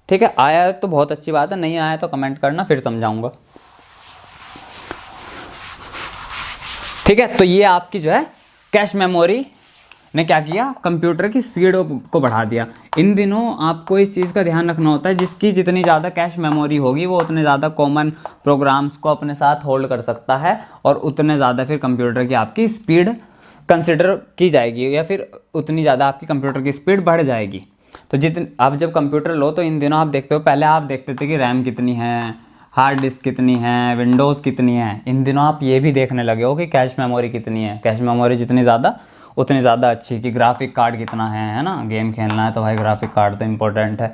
ठीक है, आया तो बहुत अच्छी बात है, नहीं आया तो कमेंट करना, फिर समझाऊंगा। ठीक है, तो ये आपकी जो है कैश मेमोरी ने क्या किया, कंप्यूटर की स्पीड को बढ़ा दिया। इन दिनों आपको इस चीज़ का ध्यान रखना होता है, जिसकी जितनी ज़्यादा कैश मेमोरी होगी वो उतने ज़्यादा कॉमन प्रोग्राम्स को अपने साथ होल्ड कर सकता है और उतने ज़्यादा फिर कंप्यूटर की आपकी स्पीड कंसिडर की जाएगी, या फिर उतनी ज़्यादा आपकी कंप्यूटर की स्पीड बढ़ जाएगी। तो आप जब कंप्यूटर लो तो इन दिनों आप देखते हो, पहले आप देखते थे कि रैम कितनी है, हार्ड डिस्क कितनी है, विंडोज़ कितनी है। इन दिनों आप ये भी देखने लगे हो कि कैश मेमोरी कितनी है, कैश मेमोरी जितनी ज़्यादा उतनी ज़्यादा अच्छी, कि ग्राफिक कार्ड कितना है ना, गेम खेलना है तो भाई ग्राफिक कार्ड तो इम्पोर्टेंट है।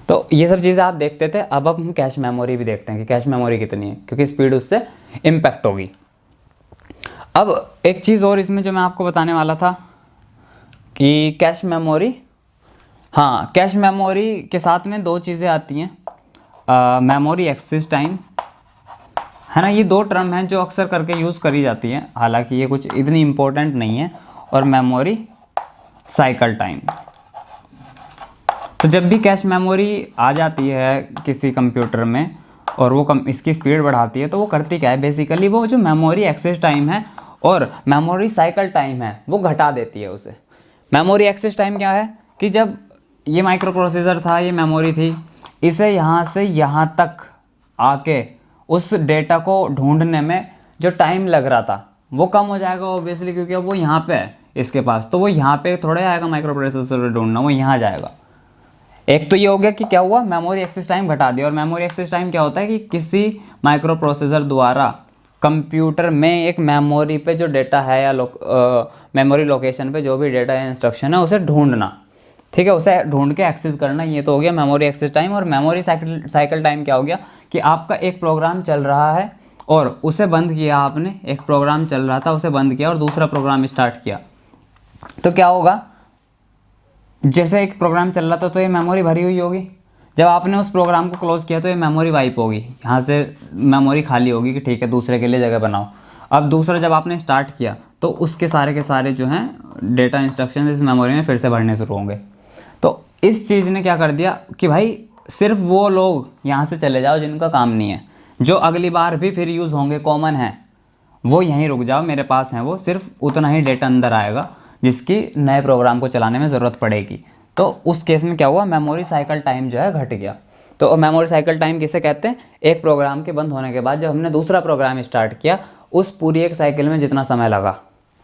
तो ये सब चीज़ें आप देखते थे, अब हम कैश मेमोरी भी देखते हैं कि कैश मेमोरी कितनी है, क्योंकि स्पीड उससे इम्पैक्ट होगी। अब एक चीज़ और इसमें जो मैं आपको बताने वाला था कि कैश मेमोरी, हाँ, कैश मेमोरी के साथ में 2 चीज़ें आती हैं, मेमोरी एक्सेस टाइम, है ना, ये 2 टर्म हैं जो अक्सर करके यूज़ करी जाती हैं, हालांकि ये कुछ इतनी इम्पोर्टेंट नहीं है, और मेमोरी साइकिल टाइम। तो जब भी कैश मेमोरी आ जाती है किसी कंप्यूटर में और वो इसकी स्पीड बढ़ाती है, तो वो करती क्या है, बेसिकली वो जो मेमोरी एक्सेस टाइम है और मेमोरी साइकिल टाइम है वो घटा देती है उसे। मेमोरी एक्सेस टाइम क्या है कि जब ये माइक्रो प्रोसेसर था, ये मेमोरी थी, इसे यहाँ से यहाँ तक आके उस डेटा को ढूंढने में जो टाइम लग रहा था वो कम हो जाएगा ऑब्वियसली, क्योंकि अब वो यहाँ पे है इसके पास, तो वो यहाँ पे थोड़े आएगा माइक्रो प्रोसेसर ढूंढना, वो यहाँ जाएगा। एक तो ये हो गया कि क्या हुआ, मेमोरी एक्सेस टाइम घटा दिया। और मेमोरी एक्सेस टाइम क्या होता है कि किसी माइक्रो प्रोसेसर द्वारा कंप्यूटर में एक मेमोरी पे जो डेटा है या मेमोरी लोकेशन पे जो भी डेटा या इंस्ट्रक्शन है उसे ढूंढना, ठीक है, उसे ढूंढ के एक्सेस करना, ये तो हो गया मेमोरी एक्सेस टाइम। और मेमोरी साइकिल टाइम क्या हो गया कि आपका एक प्रोग्राम चल रहा है और उसे बंद किया आपने, एक प्रोग्राम चल रहा था उसे बंद किया और दूसरा प्रोग्राम स्टार्ट किया, तो क्या होगा, जैसे एक प्रोग्राम चल रहा था तो ये मेमोरी भरी हुई होगी, जब आपने उस प्रोग्राम को क्लोज किया तो ये मेमोरी वाइप होगी, यहाँ से मेमोरी खाली होगी कि ठीक है दूसरे के लिए जगह बनाओ। अब दूसरा जब आपने स्टार्ट किया तो उसके सारे के सारे जो हैं डेटा इंस्ट्रक्शन इस मेमोरी में फिर से भरने शुरू होंगे। तो इस चीज़ ने क्या कर दिया कि भाई सिर्फ वो लोग यहाँ से चले जाओ जिनका काम नहीं है, जो अगली बार भी फिर यूज़ होंगे, कॉमन है, वो यहीं रुक जाओ, मेरे पास हैं वो, सिर्फ उतना ही डेटा अंदर आएगा जिसकी नए प्रोग्राम को चलाने में ज़रूरत पड़ेगी। तो उस केस में क्या हुआ, मेमोरी साइकिल टाइम जो है घट गया। तो मेमोरी साइकिल टाइम किसे कहते हैं, एक प्रोग्राम के बंद होने के बाद जब हमने दूसरा प्रोग्राम स्टार्ट किया उस पूरी एक साइकिल में जितना समय लगा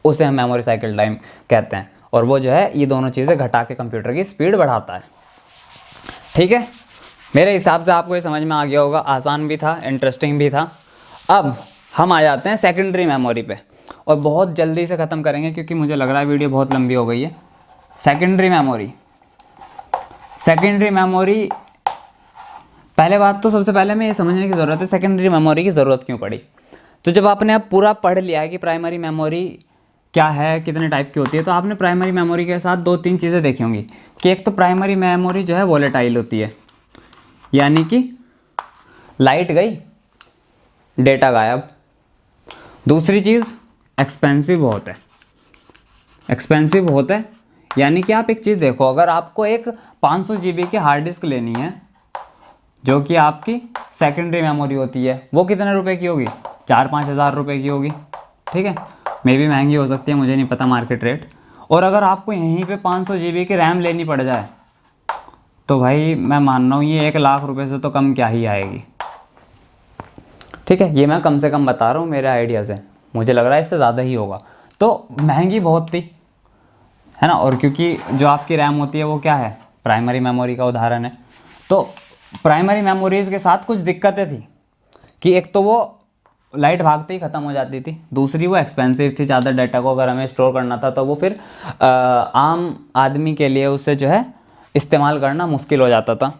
उसे हम मेमोरी साइकिल टाइम कहते हैं। और वो जो है ये दोनों चीज़ें घटा के कंप्यूटर की स्पीड बढ़ाता है। ठीक है, मेरे हिसाब से आपको ये समझ में आ गया होगा, आसान भी था, इंटरेस्टिंग भी था। अब हम आ जाते हैं सेकेंडरी मेमोरी पे और बहुत जल्दी से ख़त्म करेंगे क्योंकि मुझे लग रहा है वीडियो बहुत लंबी हो गई है। सेकेंडरी मेमोरी, सेकेंडरी मेमोरी, पहले बात तो सबसे पहले हमें ये समझने की ज़रूरत है सेकेंडरी मेमोरी की ज़रूरत क्यों पड़ी। तो जब आपने अब पूरा पढ़ लिया है कि प्राइमरी मेमोरी क्या है, कितने टाइप की होती है, तो आपने प्राइमरी मेमोरी के साथ 2-3 चीज़ें देखी होंगी कि एक तो प्राइमरी मेमोरी जो है वोलेटाइल होती है, यानी कि लाइट गई डेटा गायब। दूसरी चीज़ एक्सपेंसिव बहुत है, एक्सपेंसिव बहुत है। यानी कि आप एक चीज़ देखो, अगर आपको एक 500 GB की हार्ड डिस्क लेनी है जो कि आपकी सेकेंडरी मेमोरी होती है, वो कितने रुपए की होगी? 4-5 हज़ार रुपये की होगी, ठीक है। मे भी महंगी हो सकती है, मुझे नहीं पता मार्केट रेट। और अगर आपको यहीं पे 500 GB की रैम लेनी पड़ जाए तो भाई मैं मान रहा हूँ ये 1 लाख रुपए से तो कम क्या ही आएगी, ठीक है। ये मैं कम से कम बता रहा हूँ मेरे आइडिया से, मुझे लग रहा है इससे ज़्यादा ही होगा। तो महंगी बहुत थी, है ना। और क्योंकि जो आपकी रैम होती है वो क्या है? प्राइमरी मेमोरी का उदाहरण है। तो प्राइमरी मेमोरीज़ के साथ कुछ दिक्कतें थी कि एक तो वो लाइट भागते ही ख़त्म हो जाती थी, दूसरी वो एक्सपेंसिव थी। ज़्यादा डाटा को अगर हमें स्टोर करना था तो वो फिर आम आदमी के लिए उसे जो है इस्तेमाल करना मुश्किल हो जाता था।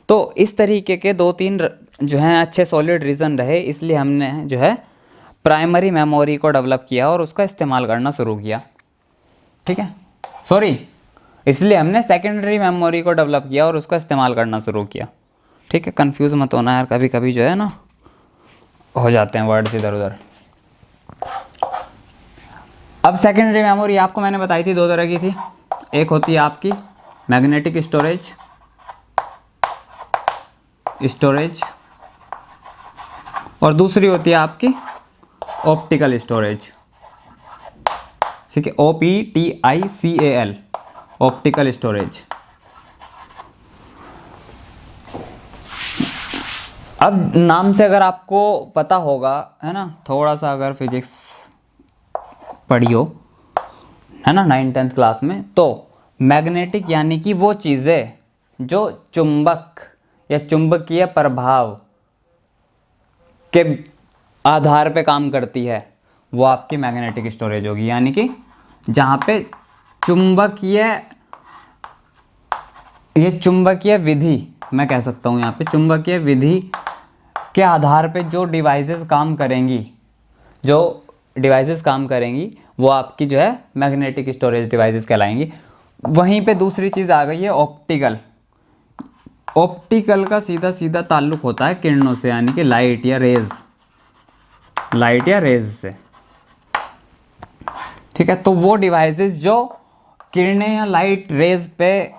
तो इस तरीके के 2-3 जो हैं अच्छे सॉलिड रीज़न रहे, इसलिए हमने जो है प्राइमरी मेमोरी को डेवलप किया और उसका इस्तेमाल करना शुरू किया, ठीक है। सॉरी, इसलिए हमने सेकेंडरी मेमोरी को डेवलप किया और उसका इस्तेमाल करना शुरू किया, ठीक है। कंफ्यूज मत होना यार, कभी कभी जो है ना हो जाते हैं वर्ड्स इधर उधर। अब सेकेंडरी मेमोरी आपको मैंने बताई थी 2 तरह की थी। एक होती है आपकी मैग्नेटिक स्टोरेज और दूसरी होती है आपकी ऑप्टिकल स्टोरेज, ठीक है। OPTICAL, optical storage. अब नाम से अगर आपको पता होगा, है ना, थोड़ा सा अगर फिजिक्स पढ़ी हो, है ना, 9th-10th क्लास में, तो मैग्नेटिक यानी कि वो चीज़ें जो चुंबक या चुंबकीय प्रभाव के आधार पे काम करती है, वो आपकी मैग्नेटिक स्टोरेज होगी। यानी कि जहाँ पे चुंबकीय विधि, मैं कह सकता हूँ यहाँ पे चुंबकीय विधि के आधार पे जो डिवाइसेस काम करेंगी वो आपकी जो है मैग्नेटिक स्टोरेज डिवाइसेस कहलाएंगी। वहीं पे दूसरी चीज़ आ गई है ऑप्टिकल। ऑप्टिकल का सीधा सीधा ताल्लुक होता है किरणों से, यानी कि लाइट या रेज से, ठीक है। तो वो डिवाइसेस जो किरणें या लाइट रेज पे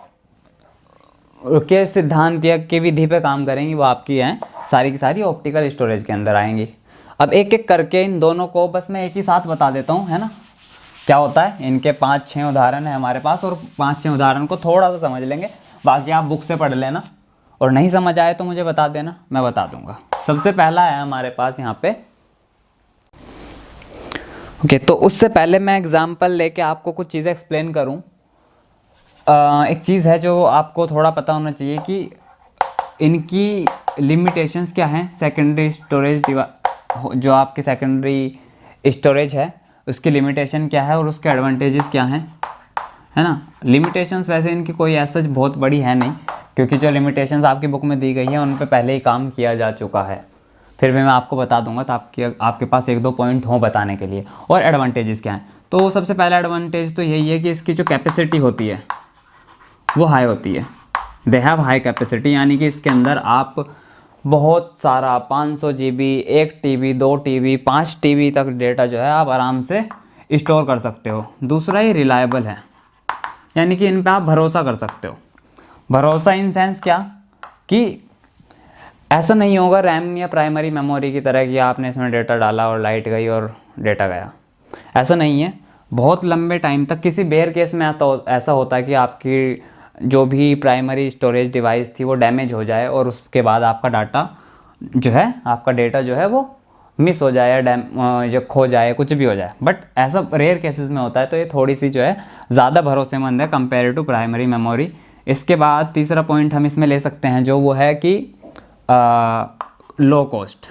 के सिद्धांत या के विधि पे काम करेंगी वो आपकी हैं सारी की सारी ऑप्टिकल स्टोरेज के अंदर आएंगी। अब एक एक करके इन दोनों को बस मैं एक ही साथ बता देता हूँ, है ना। क्या होता है, इनके 5-6 उदाहरण है हमारे पास और 5-6 उदाहरण को थोड़ा सा समझ लेंगे, बाकी आप बुक से पढ़ लेना और नहीं समझ आए तो मुझे बता देना, मैं बता दूंगा। सबसे पहला है हमारे पास यहाँ पे, ओके। तो उससे पहले मैं एग्जाम्पल लेके आपको कुछ चीज़ें एक्सप्लेन करूँ। एक चीज़ है जो आपको थोड़ा पता होना चाहिए कि इनकी लिमिटेशंस क्या हैं। सेकेंडरी स्टोरेज जो आपकी सेकेंडरी स्टोरेज है उसकी लिमिटेशन क्या है और उसके एडवांटेजेस क्या हैं, है ना। लिमिटेशंस वैसे इनकी कोई ऐसा बहुत बड़ी है नहीं, क्योंकि जो लिमिटेशंस आपकी बुक में दी गई है उन पे पहले ही काम किया जा चुका है। फिर भी मैं आपको बता दूंगा तो आपके पास 1-2 पॉइंट हों बताने के लिए। और एडवांटेजेस क्या हैं, तो सबसे पहला एडवांटेज तो यही है कि इसकी जो कैपेसिटी होती है वो हाई होती है। दे हैव हाई कैपेसिटी, यानी कि इसके अंदर आप बहुत सारा 500 GB, 1 TB, 2 TB, 5 TB तक डेटा जो है आप आराम से स्टोर कर सकते हो। दूसरा, ये रिलायबल है, यानी कि इन पे आप भरोसा कर सकते हो। भरोसा इन सेंस क्या कि ऐसा नहीं होगा रैम या प्राइमरी मेमोरी की तरह कि आपने इसमें डेटा डाला और लाइट गई और डेटा गया, ऐसा नहीं है। बहुत लंबे टाइम तक, किसी बेयर केस में ऐसा होता है कि आपकी जो भी प्राइमरी स्टोरेज डिवाइस थी वो डैमेज हो जाए और उसके बाद आपका डेटा जो है वो मिस हो जाए या खो जाए, कुछ भी हो जाए। बट ऐसा रेयर केसेस में होता है, तो ये थोड़ी सी जो है ज़्यादा भरोसेमंद है कंपेयर टू प्राइमरी मेमोरी। इसके बाद तीसरा पॉइंट हम इसमें ले सकते हैं जो वो है कि लो कॉस्ट।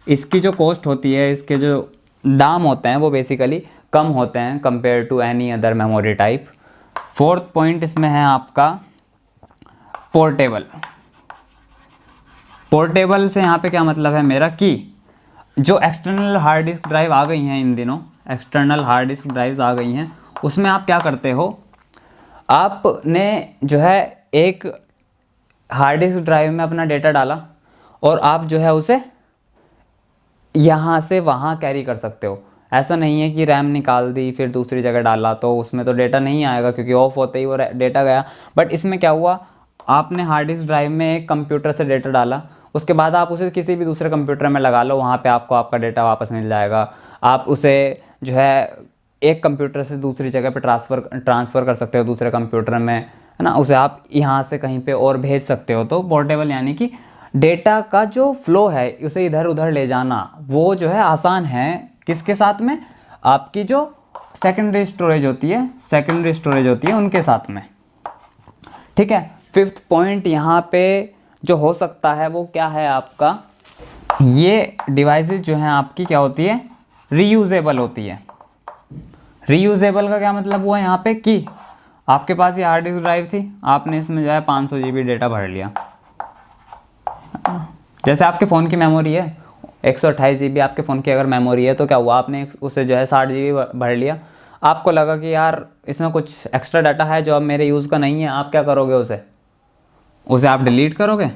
इसकी जो कॉस्ट होती है, इसके जो दाम होते हैं वो बेसिकली कम होते हैं compare to any other memory type. Fourth point इसमें है आपका पोर्टेबल से यहाँ पे क्या मतलब है मेरा कि जो एक्सटर्नल हार्ड डिस्क ड्राइव आ गई हैं, इन दिनों एक्सटर्नल हार्ड डिस्क ड्राइव्स आ गई हैं, उसमें आप क्या करते हो, आपने जो है एक हार्ड डिस्क ड्राइव में अपना डेटा डाला और आप जो है उसे यहाँ से वहाँ कैरी कर सकते हो। ऐसा नहीं है कि रैम निकाल दी फिर दूसरी जगह डाला तो उसमें तो डेटा नहीं आएगा, क्योंकि ऑफ होते ही वो डेटा गया। बट इसमें क्या हुआ, आपने हार्ड डिस्क ड्राइव में एक कंप्यूटर से डेटा डाला, उसके बाद आप उसे किसी भी दूसरे कंप्यूटर में लगा लो, वहाँ पे आपको आपका डेटा वापस मिल जाएगा। आप उसे जो है एक कंप्यूटर से दूसरी जगह पे ट्रांसफ़र कर सकते हो दूसरे कंप्यूटर में, है ना। उसे आप यहाँ से कहीं पे और भेज सकते हो। तो पोर्टेबल यानी कि डेटा का जो फ्लो है उसे इधर उधर ले जाना वो जो है आसान है। किसके साथ में, आपकी जो सेकेंडरी स्टोरेज होती है उनके साथ में। ठीक है। फिफ्थ पॉइंट यहाँ पे जो हो सकता है वो क्या है आपका, ये डिवाइसेस जो हैं आपकी क्या होती है, रीयूजेबल होती है। रीयूजेबल का क्या मतलब हुआ यहाँ पे कि आपके पास ये हार्ड डिस्क ड्राइव थी, आपने इसमें जो है 500 GB डेटा भर लिया। जैसे आपके फ़ोन की मेमोरी है 128 GB, आपके फ़ोन की अगर मेमोरी है तो क्या हुआ, आपने उसे जो है 60 GB भर लिया। आपको लगा कि यार इसमें कुछ एक्स्ट्रा डाटा है जो अब मेरे यूज़ का नहीं है, आप क्या करोगे, उसे आप डिलीट करोगे,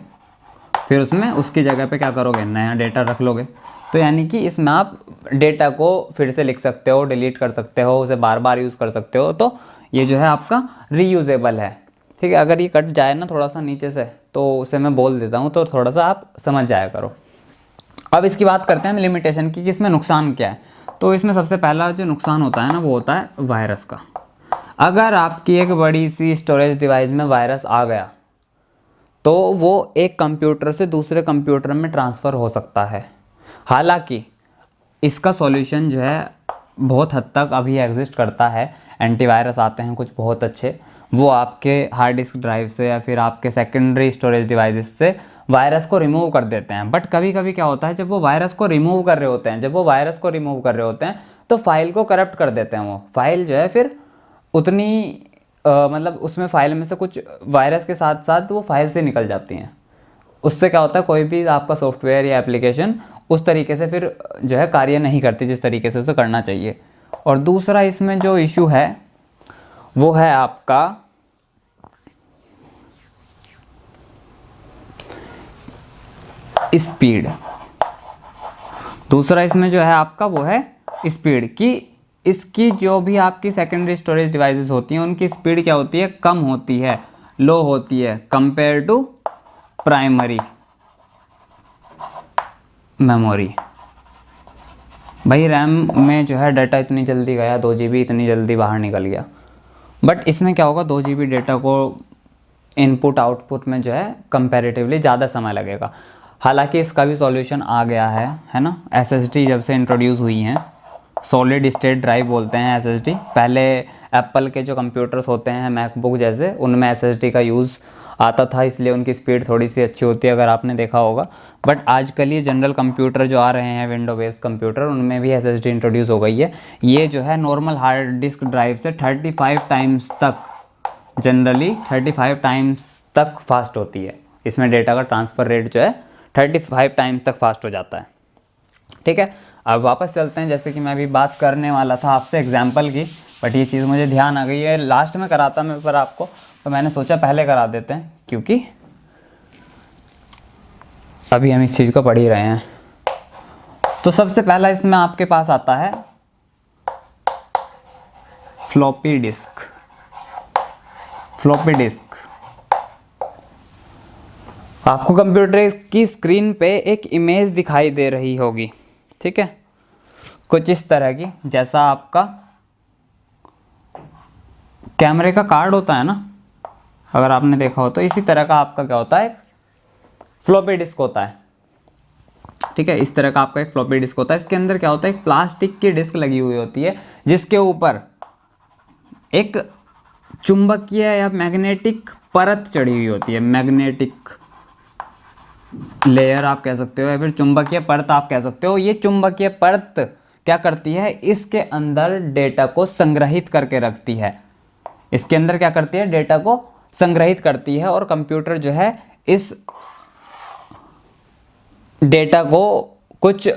फिर उसमें उसकी जगह पे क्या करोगे, नया डेटा रख लोगे। तो यानी कि इसमें आप डेटा को फिर से लिख सकते हो, डिलीट कर सकते हो, उसे बार बार यूज़ कर सकते हो। तो ये जो है आपका रीयूजेबल है। ठीक है। अगर ये कट जाए ना थोड़ा सा नीचे से तो उसे मैं बोल देता हूँ, तो थोड़ा सा आप समझ जाया करो। अब इसकी बात करते हैं हम लिमिटेशन की कि इसमें नुकसान क्या है। तो इसमें सबसे पहला जो नुकसान होता है ना वो होता है वायरस का। अगर आपकी एक बड़ी सी स्टोरेज डिवाइस में वायरस आ गया तो वो एक कंप्यूटर से दूसरे कंप्यूटर में ट्रांसफ़र हो सकता है। हालांकि इसका सॉल्यूशन जो है बहुत हद तक अभी एग्जिस्ट करता है। एंटीवायरस आते हैं कुछ बहुत अच्छे, वो आपके हार्ड डिस्क ड्राइव से या फिर आपके सेकेंडरी स्टोरेज डिवाइसेस से वायरस को रिमूव कर देते हैं। बट कभी कभी क्या होता है, जब वो वायरस को रिमूव कर रहे होते हैं तो फाइल को करप्ट कर देते हैं। वो फाइल जो है फिर उतनी मतलब उसमें फाइल में से कुछ वायरस के साथ साथ वो फाइल से निकल जाती हैं। उससे क्या होता है, कोई भी आपका सॉफ्टवेयर या एप्लीकेशन उस तरीके से फिर जो है कार्य नहीं करती जिस तरीके से उसे करना चाहिए। और दूसरा इसमें जो इशू है वो है आपका स्पीड। दूसरा इसमें जो है आपका वो है स्पीड, कि इसकी जो भी आपकी सेकेंडरी स्टोरेज डिवाइसेस होती हैं उनकी स्पीड क्या होती है, कम होती है, लो होती है कंपेयर टू प्राइमरी मेमोरी। भाई रैम में जो है डाटा इतनी जल्दी गया, 2 GB इतनी जल्दी बाहर निकल गया। बट इसमें क्या होगा, 2 GB डेटा को इनपुट आउटपुट में जो है कंपैरेटिवली ज़्यादा समय लगेगा। हालांकि इसका भी सॉल्यूशन आ गया है ना। SSD जब से इंट्रोड्यूस हुई हैं, सॉलिड स्टेट ड्राइव बोलते हैं SSD। पहले एप्पल के जो कंप्यूटर्स होते हैं मैकबुक जैसे, उनमें SSD का यूज़ आता था, इसलिए उनकी स्पीड थोड़ी सी अच्छी होती है, अगर आपने देखा होगा। बट आजकल ये जनरल कंप्यूटर जो आ रहे हैं विंडो बेस्ड कंप्यूटर, उनमें भी SSD इंट्रोड्यूस हो गई है। ये जो है नॉर्मल हार्ड डिस्क ड्राइव से 35 टाइम्स तक, जनरली 35 टाइम्स तक फास्ट होती है। इसमें डेटा का ट्रांसफ़र रेट जो है 35 टाइम्स तक फास्ट हो जाता है। ठीक है। अब वापस चलते हैं, जैसे कि मैं अभी बात करने वाला था आपसे एग्जाम्पल की, बट ये चीज़ मुझे ध्यान आ गई है, लास्ट में कराता मैं पर आपको, तो मैंने सोचा पहले करा देते हैं क्योंकि अभी हम इस चीज़ को पढ़ ही रहे हैं। तो सबसे पहला इसमें आपके पास आता है फ्लॉपी डिस्क। फ्लॉपी डिस्क आपको कंप्यूटर की स्क्रीन पे एक इमेज दिखाई दे रही होगी, ठीक है, कुछ इस तरह की, जैसा आपका कैमरे का कार्ड होता है ना, अगर आपने देखा हो तो इसी तरह का आपका क्या होता है, एक फ्लॉपी डिस्क होता है। ठीक है। इस तरह का आपका एक फ्लॉपी डिस्क होता है। इसके अंदर क्या होता है, एक प्लास्टिक की डिस्क लगी हुई होती है जिसके ऊपर एक चुंबकीय या मैग्नेटिक परत चढ़ी हुई होती है। मैग्नेटिक लेयर आप कह सकते हो या फिर चुंबकीय परत आप कह सकते हो। ये चुंबकीय परत क्या करती है, इसके अंदर डेटा को संग्रहित करके रखती है। इसके अंदर क्या करती है, डेटा को संग्रहित करती है, और कंप्यूटर जो है इस डेटा को कुछ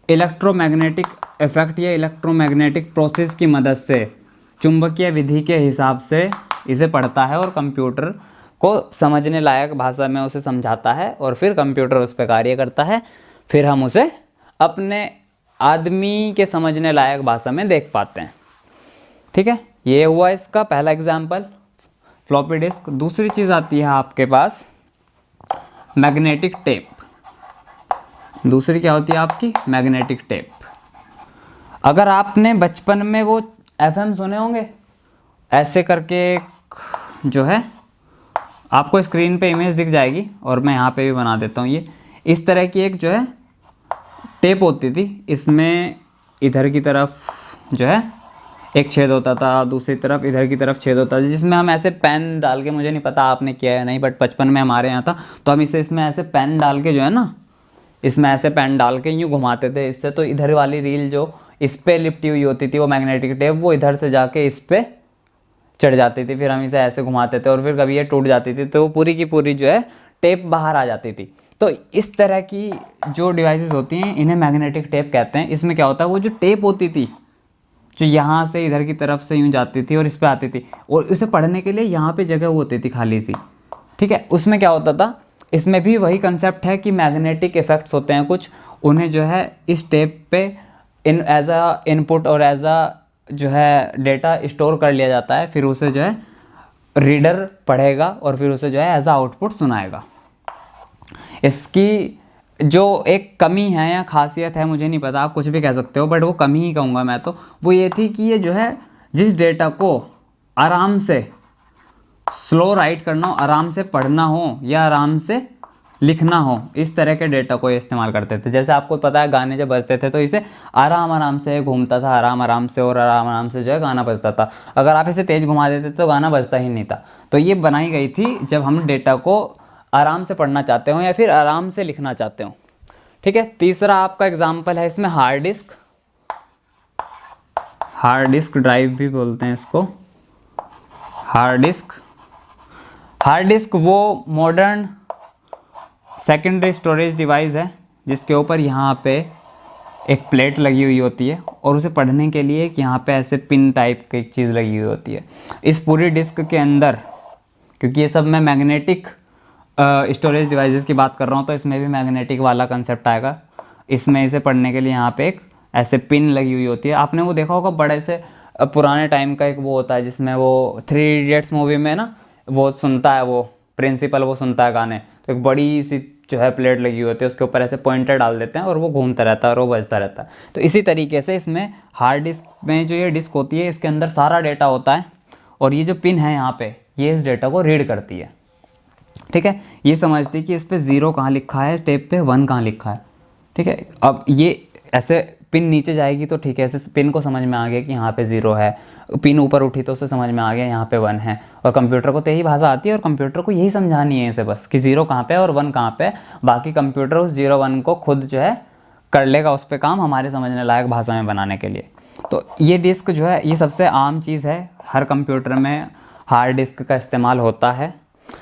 इलेक्ट्रोमैग्नेटिक इफेक्ट या इलेक्ट्रोमैग्नेटिक प्रोसेस की मदद से चुंबकीय विधि के हिसाब से इसे पढ़ता है और कंप्यूटर को समझने लायक भाषा में उसे समझाता है, और फिर कंप्यूटर उस पर कार्य करता है। फिर हम उसे अपने आदमी के समझने लायक भाषा में देख पाते हैं। ठीक है, ये हुआ इसका पहला एग्जाम्पल, फ्लॉपी डिस्क। दूसरी चीज़ आती है आपके पास मैग्नेटिक टेप। दूसरी क्या होती है आपकी? Magnetic tape. अगर आपने बचपन में वो एफएम सुने होंगे, ऐसे करके जो है आपको स्क्रीन पे इमेज दिख जाएगी और मैं यहाँ पे भी बना देता हूँ। ये इस तरह की एक जो है टेप होती थी, इसमें इधर की तरफ जो है एक छेद होता था, दूसरी तरफ इधर की तरफ छेद होता था, जिसमें हम ऐसे पेन डाल के, मुझे नहीं पता आपने किया है नहीं, बट बचपन में हमारे यहाँ था, तो हम इसे इसमें ऐसे पेन डाल के जो है ना, इसमें ऐसे पेन डाल के यूँ घुमाते थे इससे, तो इधर वाली रील जो इस पर लिपटी हुई होती थी वो मैग्नेटिक टेप, वो इधर से जाके इस पर चढ़ जाती थी, फिर हम इसे ऐसे घुमाते थे और फिर कभी ये टूट जाती थी तो पूरी की पूरी जो है टेप बाहर आ जाती थी। तो इस तरह की जो डिवाइसेस होती हैं इन्हें मैग्नेटिक टेप कहते हैं। इसमें क्या होता है, वो जो टेप होती थी जो यहाँ से इधर की तरफ से यूँ जाती थी और इस पर आती थी, और उसे पढ़ने के लिए यहाँ पे जगह होती थी खाली सी। ठीक है, उसमें क्या होता था, इसमें भी वही कंसेप्ट है कि मैग्नेटिक इफेक्ट्स होते हैं कुछ, उन्हें जो है इस टेप पे इन एज अ इनपुट और एज अ जो है डेटा स्टोर कर लिया जाता है, फिर उसे जो है रीडर पढ़ेगा और फिर उसे जो है एज अ आउटपुट सुनाएगा। इसकी जो एक कमी है या खासियत है, मुझे नहीं पता, आप कुछ भी कह सकते हो, बट वो कमी ही कहूँगा मैं तो, वो ये थी कि ये जो है जिस डेटा को आराम से स्लो राइट करना हो, आराम से पढ़ना हो या आराम से लिखना हो, इस तरह के डेटा को ये इस्तेमाल करते थे। जैसे आपको पता है गाने जब बजते थे तो इसे आराम आराम से घूमता था, आराम आराम से, और आराम आराम से जो है गाना बजता था। अगर आप इसे तेज़ घुमा देते तो गाना बजता ही नहीं था। तो ये बनाई गई थी जब हम डेटा को आराम से पढ़ना चाहते हो या फिर आराम से लिखना चाहते हो। ठीक है, तीसरा आपका एग्जाम्पल है इसमें hard disk. Hard disk drive भी बोलते हैं इसको। हार्ड डिस्क वो मॉडर्न सेकेंडरी स्टोरेज डिवाइस है जिसके ऊपर यहाँ पे एक प्लेट लगी हुई होती है और उसे पढ़ने के लिए एक यहाँ पे ऐसे पिन टाइप की एक चीज़ लगी हुई होती है। इस पूरी डिस्क के अंदर, क्योंकि ये सब मैं मैग्नेटिक स्टोरेज डिवाइसेस की बात कर रहा हूँ तो इसमें भी मैग्नेटिक वाला कंसेप्ट आएगा। इसमें इसे पढ़ने के लिए यहाँ पे एक ऐसे पिन लगी हुई होती है। आपने वो देखा होगा बड़े से पुराने टाइम का एक वो होता है जिसमें वो 3 इडियट्स मूवी में ना वो सुनता है, वो प्रिंसिपल वो सुनता है गाने, तो एक बड़ी सी जो है प्लेट लगी हुई होती है, उसके ऊपर ऐसे पॉइंटर डाल देते हैं और वो घूमता रहता है और वो बजता रहता है। तो इसी तरीके से इसमें हार्ड डिस्क में जो ये डिस्क होती है इसके अंदर सारा डेटा होता है और ये जो पिन है यहाँ पे ये इस डेटा को रीड करती है। ठीक है, ये समझती है कि इस पर 0 कहाँ लिखा है, टेप पे 1 कहाँ लिखा है। ठीक है, अब ये ऐसे पिन नीचे जाएगी तो ठीक है, ऐसे पिन को समझ में आ गया कि यहाँ पे 0 है, पिन ऊपर उठी तो उसे समझ में आ गया यहाँ पे 1 है। और कंप्यूटर को तो यही भाषा आती है और कंप्यूटर को यही समझानी है इसे बस कि 0 कहाँ पे है और 1 कहाँ पे है। बाकी कंप्यूटर उस 0 1 को खुद जो है कर लेगा उस पर काम, हमारे समझने लायक भाषा में बनाने के लिए। तो ये डिस्क जो है ये सबसे आम चीज़ है, हर कंप्यूटर में हार्ड डिस्क का इस्तेमाल होता है,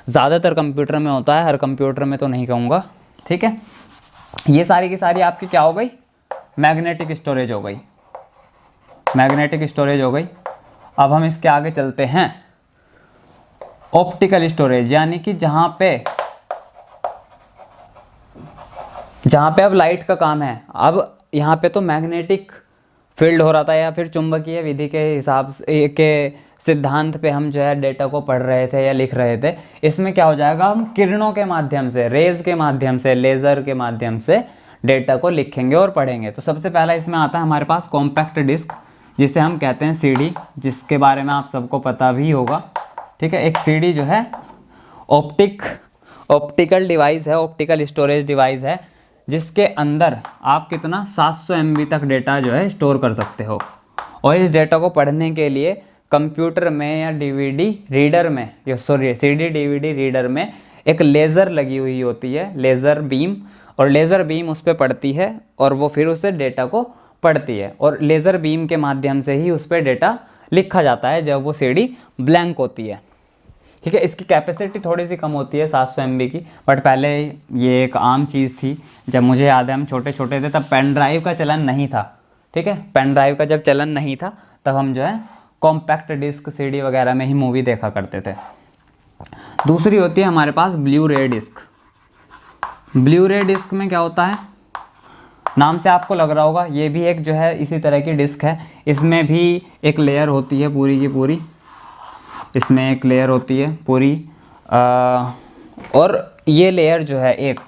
ज़्यादातर कंप्यूटर में होता है, हर कंप्यूटर में तो नहीं कहूँगा। ठीक है, ये सारी की सारी आपकी क्या हो गई, मैग्नेटिक स्टोरेज हो गई, मैग्नेटिक स्टोरेज हो गई। अब हम इसके आगे चलते हैं ऑप्टिकल स्टोरेज, यानी कि जहाँ पे अब लाइट का काम है। अब यहाँ पे तो मैग्नेटिक फील्ड हो रहा था या फिर चुंबकीय विधि के हिसाब से के सिद्धांत पे हम जो है डेटा को पढ़ रहे थे या लिख रहे थे। इसमें क्या हो जाएगा, हम किरणों के माध्यम से, रेज के माध्यम से, लेज़र के माध्यम से डेटा को लिखेंगे और पढ़ेंगे। तो सबसे पहला इसमें आता है हमारे पास कॉम्पैक्ट डिस्क, जिसे हम कहते हैं सीडी, जिसके बारे में आप सबको पता भी होगा। ठीक है, एक सीडी जो है ऑप्टिकल डिवाइस है, ऑप्टिकल स्टोरेज डिवाइस है, जिसके अंदर आप कितना 700 MB तक डेटा जो है स्टोर कर सकते हो। और इस डेटा को पढ़ने के लिए कंप्यूटर में या डीवीडी रीडर में, या सॉरी सीडी डीवीडी रीडर में एक लेज़र लगी हुई होती है, लेज़र बीम, और लेज़र बीम उस पर पड़ती है और वो फिर उस डेटा को पढ़ती है और लेज़र बीम के माध्यम से ही उस पर डेटा लिखा जाता है जब वो सीडी ब्लैंक होती है। ठीक है, इसकी कैपेसिटी थोड़ी सी कम होती है 700 MB की, बट पहले ये एक आम चीज़ थी। जब मुझे याद है हम छोटे छोटे थे तब पेन ड्राइव का चलन नहीं था। ठीक है, पेन ड्राइव का जब चलन नहीं था तब हम जो है कॉम्पैक्ट डिस्क सीडी वगैरह में ही मूवी देखा करते थे। दूसरी होती है हमारे पास ब्लू रे डिस्क। ब्लू रे डिस्क में क्या होता है, नाम से आपको लग रहा होगा ये भी एक जो है इसी तरह की डिस्क है। इसमें भी एक लेयर होती है पूरी की पूरी, इसमें एक लेयर होती है पूरी और ये लेयर जो है एक,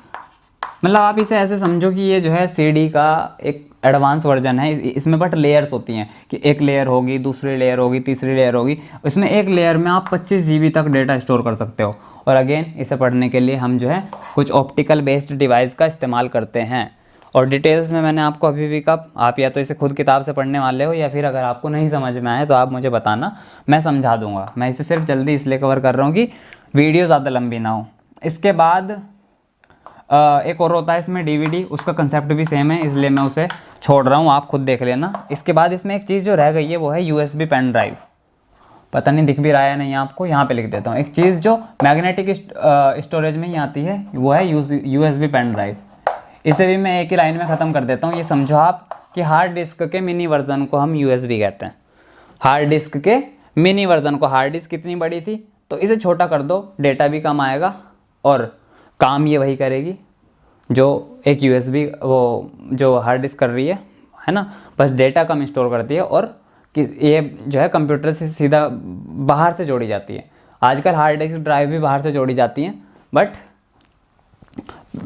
मतलब आप इसे ऐसे समझो कि ये जो है सीडी का एक एडवांस वर्जन है। इसमें बट लेयर्स होती हैं कि एक लेयर होगी, दूसरी लेयर होगी, तीसरी लेयर होगी। इसमें एक लेयर में आप 25 GB तक डेटा स्टोर कर सकते हो। और अगेन इसे पढ़ने के लिए हम जो है कुछ ऑप्टिकल बेस्ड डिवाइस का इस्तेमाल करते हैं। और डिटेल्स में मैंने आपको अभी भी कहा, आप या तो इसे खुद किताब से पढ़ने वाले हो या फिर अगर आपको नहीं समझ में आए तो आप मुझे बताना, मैं समझा दूंगा। मैं इसे सिर्फ जल्दी इसलिए कवर कर रहा हूँ कि वीडियो ज़्यादा लंबी ना हो। इसके बाद एक और होता है इसमें DVD, उसका कंसेप्ट भी सेम है इसलिए मैं उसे छोड़ रहा हूँ, आप खुद देख लेना। इसके बाद इसमें एक चीज़ जो रह गई है वो है USB पेन ड्राइव। पता नहीं दिख भी रहा है नहीं आपको, यहाँ पे लिख देता हूँ। एक चीज़ जो मैग्नेटिक स्टोरेज में ही आती है वो है USB पेन ड्राइव। इसे भी मैं एक ही लाइन में ख़त्म कर देता हूँ। ये समझो आप कि हार्ड डिस्क के मिनी वर्जन को हम USB कहते हैं। हार्ड डिस्क के मिनी वर्जन को, हार्ड डिस्क कितनी बड़ी थी तो इसे छोटा कर दो, डेटा भी कम आएगा और काम ये वही करेगी जो एक USB वो जो हार्ड डिस्क कर रही है ना, बस डेटा कम स्टोर करती है और कि ये जो है कंप्यूटर से सीधा बाहर से जोड़ी जाती है। आजकल हार्ड डिस्क ड्राइव भी बाहर से जोड़ी जाती हैं, बट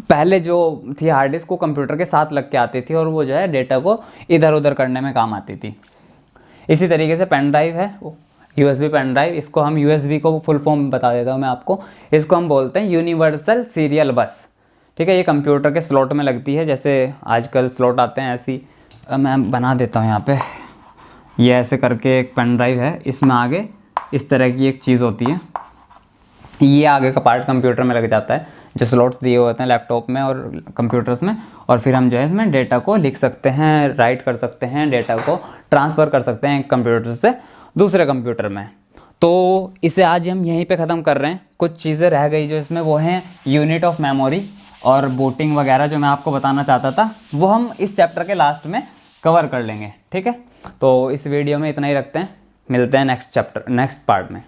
पहले जो थी हार्ड डिस्क वो कंप्यूटर के साथ लग के आती थी और वो जो है डेटा को इधर उधर करने में काम आती थी। इसी तरीके से पेन ड्राइव है USB पेन ड्राइव। इसको हम USB को फुल फॉर्म बता देता हूँ मैं आपको। इसको हम बोलते हैं यूनिवर्सल सीरियल बस। ठीक है, ये कंप्यूटर के स्लॉट में लगती है, जैसे आजकल स्लॉट आते हैं ऐसी। मैं बना देता हूँ यहाँ पे, ये ऐसे करके एक पेन ड्राइव है, इसमें आगे इस तरह की एक चीज़ होती है। ये आगे का पार्ट कंप्यूटर में लग जाता है, जो स्लॉट्स दिए होते हैं लैपटॉप में और कंप्यूटर्स में, और फिर हम जो है इसमें डेटा को लिख सकते हैं, राइट कर सकते हैं, डेटा को ट्रांसफ़र कर सकते हैं एक कंप्यूटर से दूसरे कंप्यूटर में। तो इसे आज हम यहीं पे ख़त्म कर रहे हैं। कुछ चीज़ें रह गई जो इसमें, वो हैं यूनिट ऑफ मेमोरी और बूटिंग वगैरह, जो मैं आपको बताना चाहता था वो हम इस चैप्टर के लास्ट में कवर कर लेंगे। ठीक है, तो इस वीडियो में इतना ही रखते हैं, मिलते हैं नेक्स्ट पार्ट में।